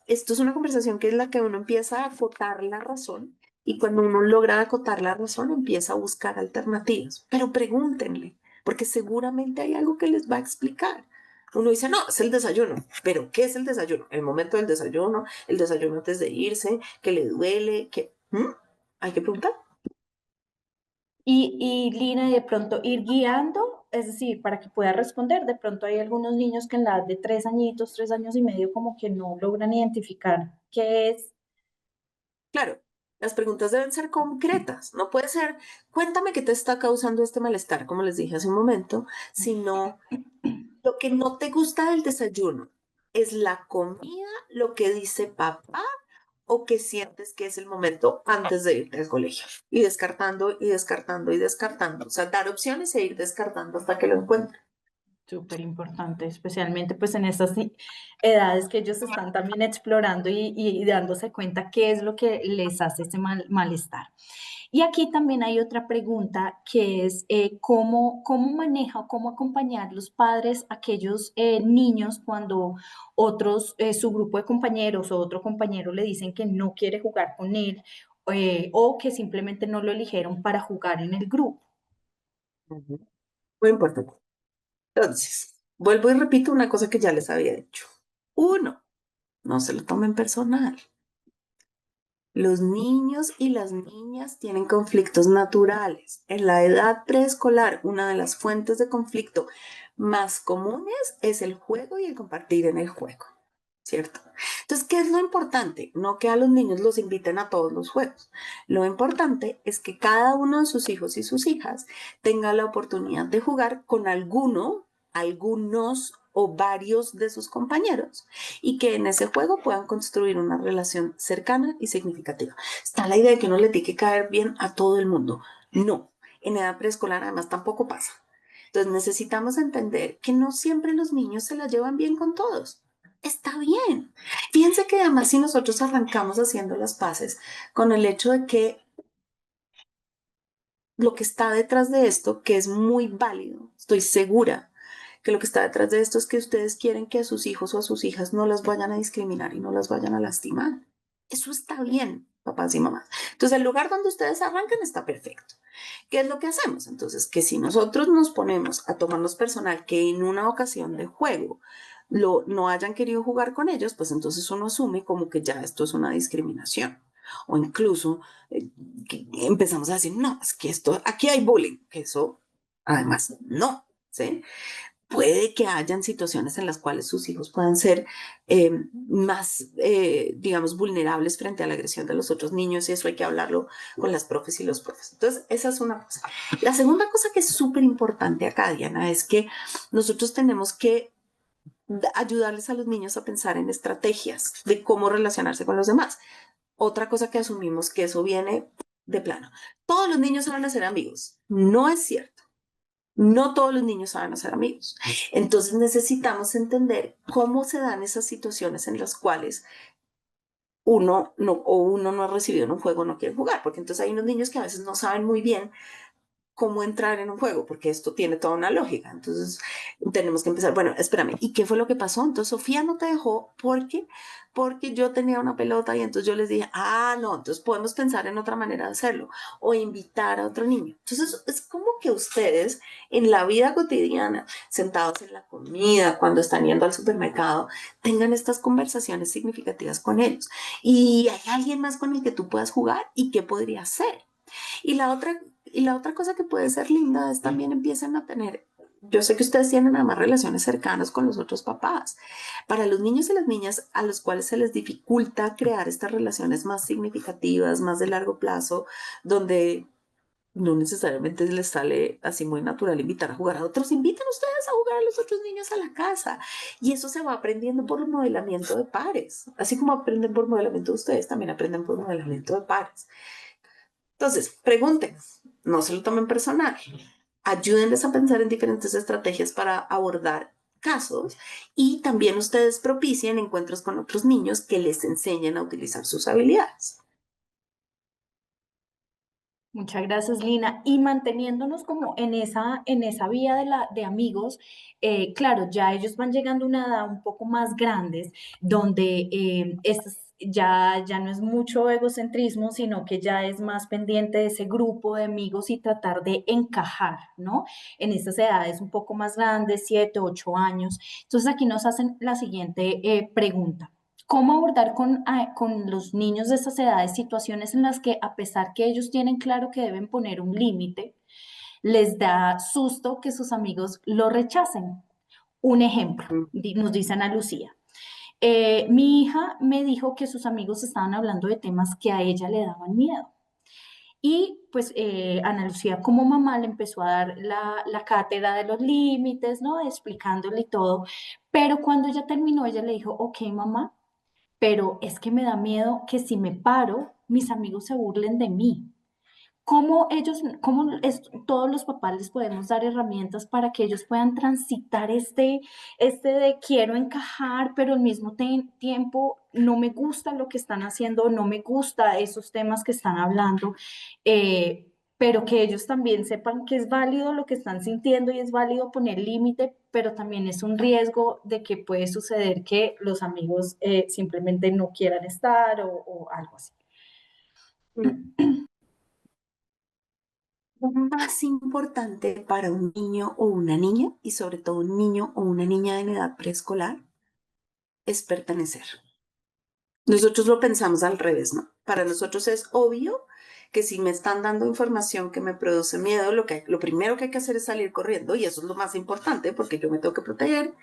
Speaker 1: esto es una conversación que es la que uno empieza a acotar la razón. Y cuando uno logra acotar la razón, empieza a buscar alternativas. Pero pregúntenle, porque seguramente hay algo que les va a explicar. Uno dice, no, es el desayuno. Pero, ¿qué es el desayuno? El momento del desayuno, el desayuno antes de irse, que le duele, que... Hay que preguntar.
Speaker 7: Y Lina, de pronto ir guiando, es decir, para que pueda responder, de pronto hay algunos niños que en la edad de 3 añitos, 3 años y medio, como que no logran identificar qué es.
Speaker 1: Claro, las preguntas deben ser concretas. No puede ser, cuéntame qué te está causando este malestar, como les dije hace un momento, sino lo que no te gusta del desayuno. ¿Es la comida, lo que dice papá o que sientes que es el momento antes de irte al colegio. Y descartando y descartando y descartando. O sea, dar opciones e ir descartando hasta que lo encuentres.
Speaker 7: Súper importante, especialmente pues en estas edades que ellos están también explorando y dándose cuenta qué es lo que les hace ese malestar. Y aquí también hay otra pregunta que es cómo maneja o cómo acompañar los padres a aquellos niños cuando otros, su grupo de compañeros o otro compañero le dicen que no quiere jugar con él o que simplemente no lo eligieron para jugar en el grupo.
Speaker 1: Ujú. Muy importante. Entonces, vuelvo y repito una cosa que ya les había dicho. Uno, no se lo tomen personal. Los niños y las niñas tienen conflictos naturales. En la edad preescolar, una de las fuentes de conflicto más comunes es el juego y el compartir en el juego, ¿cierto? Entonces, ¿qué es lo importante? No que a los niños los inviten a todos los juegos. Lo importante es que cada uno de sus hijos y sus hijas tenga la oportunidad de jugar con algunos o varios de sus compañeros y que en ese juego puedan construir una relación cercana y significativa. Está la idea de que uno le tiene que caer bien a todo el mundo. No, en edad preescolar además tampoco pasa. Entonces necesitamos entender que no siempre los niños se la llevan bien con todos. Está bien. Fíjense que además si nosotros arrancamos haciendo las paces con el hecho de que lo que está detrás de esto, que es muy válido, estoy segura que lo que está detrás de esto es que ustedes quieren que a sus hijos o a sus hijas no las vayan a discriminar y no las vayan a lastimar. Eso está bien, papás y mamás. Entonces, el lugar donde ustedes arrancan está perfecto. ¿Qué es lo que hacemos? Entonces, que si nosotros nos ponemos a tomarnos personal que en una ocasión de juego no hayan querido jugar con ellos, pues entonces uno asume como que ya esto es una discriminación. O incluso empezamos a decir, no, es que aquí hay bullying, que eso además no, ¿sí? Puede que hayan situaciones en las cuales sus hijos puedan ser más, digamos, vulnerables frente a la agresión de los otros niños y eso hay que hablarlo con las profes y los profes. Entonces, esa es una cosa. La segunda cosa que es súper importante acá, Diana, es que nosotros tenemos que ayudarles a los niños a pensar en estrategias de cómo relacionarse con los demás. Otra cosa que asumimos que eso viene de plano. Todos los niños van a ser amigos. No es cierto. No todos los niños saben hacer amigos. Entonces necesitamos entender cómo se dan esas situaciones en las cuales uno no ha recibido en un juego, no quiere jugar, porque entonces hay unos niños que a veces no saben muy bien cómo entrar en un juego, porque esto tiene toda una lógica. Entonces tenemos que empezar, bueno, espérame, ¿y qué fue lo que pasó? Entonces Sofía no te dejó porque yo tenía una pelota y entonces yo les dije, no, entonces podemos pensar en otra manera de hacerlo o invitar a otro niño. Entonces es como que ustedes en la vida cotidiana, sentados en la comida, cuando están yendo al supermercado, tengan estas conversaciones significativas con ellos. Y hay alguien más con el que tú puedas jugar y qué podría ser. Y la otra cosa que puede ser linda es también empiezan a tener, yo sé que ustedes tienen además relaciones cercanas con los otros papás. Para los niños y las niñas a los cuales se les dificulta crear estas relaciones más significativas, más de largo plazo, donde no necesariamente les sale así muy natural invitar a jugar a otros, inviten ustedes a jugar a los otros niños a la casa. Y eso se va aprendiendo por el modelamiento de pares. Así como aprenden por modelamiento de ustedes, también aprenden por modelamiento de pares. Entonces, pregunten, no se lo tomen personal. Ayúdenles a pensar en diferentes estrategias para abordar casos y también ustedes propicien encuentros con otros niños que les enseñen a utilizar sus habilidades.
Speaker 7: Muchas gracias, Lina. Y manteniéndonos como en esa vía de amigos, claro, ya ellos van llegando a una edad un poco más grandes, donde ya no es mucho egocentrismo, sino que ya es más pendiente de ese grupo de amigos y tratar de encajar, ¿no? En estas edades un poco más grandes, 7, 8 años. Entonces aquí nos hacen la siguiente pregunta. ¿Cómo abordar con los niños de estas edades situaciones en las que, a pesar que ellos tienen claro que deben poner un límite, les da susto que sus amigos lo rechacen? Un ejemplo, nos dice Ana Lucía. Mi hija me dijo que sus amigos estaban hablando de temas que a ella le daban miedo. Y pues Ana Lucía como mamá le empezó a dar la cátedra de los límites, ¿no? Explicándole y todo. Pero cuando ella terminó, ella le dijo, ok, mamá, pero es que me da miedo que si me paro, mis amigos se burlen de mí. Todos los papás les podemos dar herramientas para que ellos puedan transitar este de quiero encajar, pero al mismo tiempo no me gusta lo que están haciendo, no me gusta esos temas que están hablando, pero que ellos también sepan que es válido lo que están sintiendo y es válido poner límite, pero también es un riesgo de que puede suceder que los amigos simplemente no quieran estar o algo así.
Speaker 1: Lo más importante para un niño o una niña, y sobre todo un niño o una niña en edad preescolar, es pertenecer. Nosotros lo pensamos al revés, ¿no? Para nosotros es obvio que si me están dando información que me produce miedo, lo primero que hay que hacer es salir corriendo, y eso es lo más importante porque yo me tengo que proteger,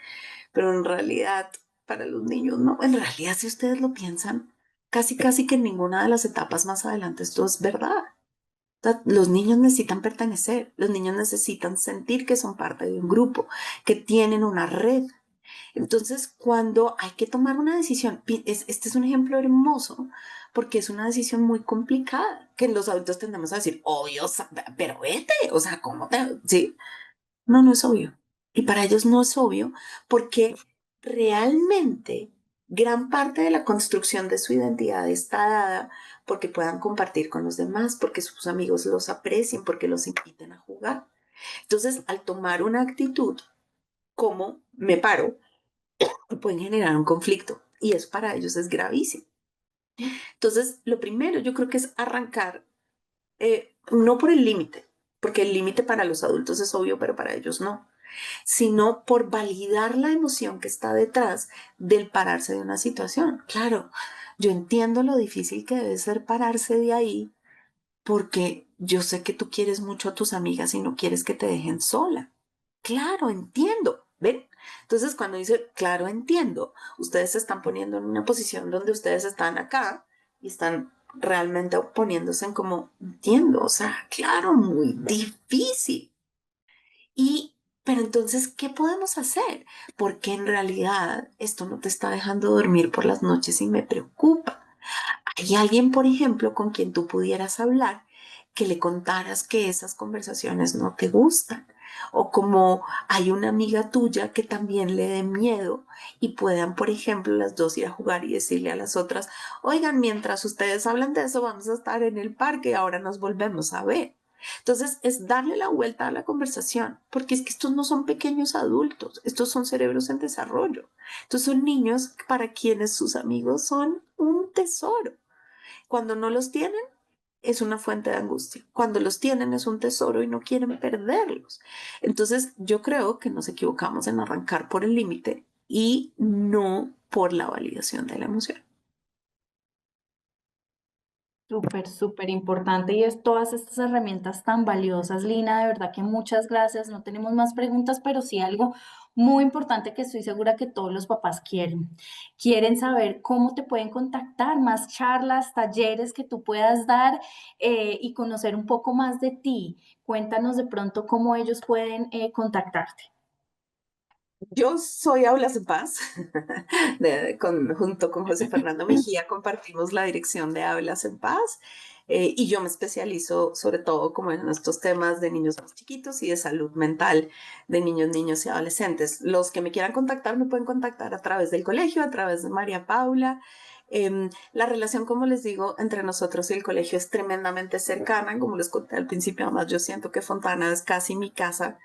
Speaker 1: pero en realidad para los niños no. En realidad, si ustedes lo piensan, casi que en ninguna de las etapas más adelante esto es verdad. Los niños necesitan pertenecer, los niños necesitan sentir que son parte de un grupo, que tienen una red. Entonces, cuando hay que tomar una decisión, este es un ejemplo hermoso porque es una decisión muy complicada, que los adultos tendemos a decir, obvio, pero vete, o sea, ¿cómo te...? Sí, no, no es obvio. Y para ellos no es obvio porque realmente gran parte de la construcción de su identidad está dada porque puedan compartir con los demás, porque sus amigos los aprecien, porque los inviten a jugar. Entonces, al tomar una actitud como me paro, pueden generar un conflicto y eso para ellos es gravísimo. Entonces, lo primero yo creo que es arrancar, no por el límite, porque el límite para los adultos es obvio, pero para ellos no, sino por validar la emoción que está detrás del pararse de una situación. Claro, yo entiendo lo difícil que debe ser pararse de ahí, porque yo sé que tú quieres mucho a tus amigas y no quieres que te dejen sola. Claro, entiendo. ¿Ven? Entonces, cuando dice, claro, entiendo, ustedes se están poniendo en una posición donde ustedes están acá y están realmente poniéndose en como, entiendo, o sea, claro, muy difícil. Pero entonces, ¿qué podemos hacer? Porque en realidad esto no te está dejando dormir por las noches y me preocupa. ¿Hay alguien, por ejemplo, con quien tú pudieras hablar que le contaras que esas conversaciones no te gustan? O como hay una amiga tuya que también le dé miedo y puedan, por ejemplo, las dos ir a jugar y decirle a las otras, oigan, mientras ustedes hablan de eso, vamos a estar en el parque y ahora nos volvemos a ver. Entonces, es darle la vuelta a la conversación, porque es que estos no son pequeños adultos, estos son cerebros en desarrollo. Estos son niños para quienes sus amigos son un tesoro. Cuando no los tienen, es una fuente de angustia. Cuando los tienen, es un tesoro y no quieren perderlos. Entonces, yo creo que nos equivocamos en arrancar por el límite y no por la validación de la emoción.
Speaker 7: Súper, súper importante y es todas estas herramientas tan valiosas, Lina, de verdad que muchas gracias. No tenemos más preguntas, pero sí algo muy importante que estoy segura que todos los papás quieren. Quieren saber cómo te pueden contactar, más charlas, talleres que tú puedas dar y conocer un poco más de ti. Cuéntanos de pronto cómo ellos pueden contactarte.
Speaker 1: Yo soy Aulas en Paz. Junto con José Fernando Mejía compartimos la dirección de Aulas en Paz y yo me especializo sobre todo como en estos temas de niños más chiquitos y de salud mental de niños, niños y adolescentes. Los que me quieran contactar me pueden contactar a través del colegio, a través de María Paula. La relación, como les digo, entre nosotros y el colegio es tremendamente cercana. Como les conté al principio, además yo siento que Fontana es casi mi casa.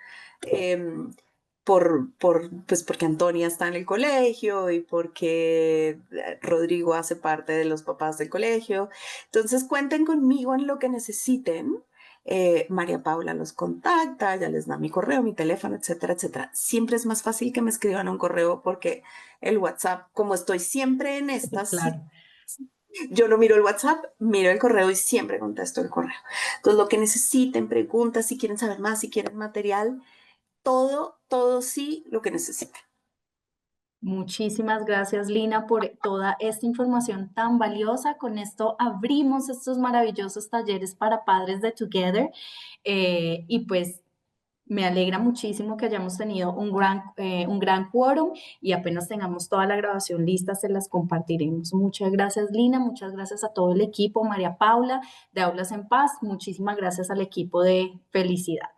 Speaker 1: Pues porque Antonia está en el colegio y porque Rodrigo hace parte de los papás del colegio. Entonces cuenten conmigo en lo que necesiten. María Paula los contacta, ya les da mi correo, mi teléfono, etcétera, etcétera. Siempre es más fácil que me escriban un correo porque el WhatsApp, como estoy siempre en estas,
Speaker 7: Claro.
Speaker 1: yo no miro el WhatsApp, miro el correo y siempre contesto el correo. Entonces, lo que necesiten, preguntas, si quieren saber más, si quieren material, todo sí lo que necesiten.
Speaker 7: Muchísimas gracias, Lina, por toda esta información tan valiosa. Con esto abrimos estos maravillosos talleres para padres de Together. Y pues Me alegra muchísimo que hayamos tenido un gran quórum y apenas tengamos toda la grabación lista, se las compartiremos. Muchas gracias, Lina. Muchas gracias a todo el equipo, María Paula de Aulas en Paz. Muchísimas gracias al equipo de Felicidad.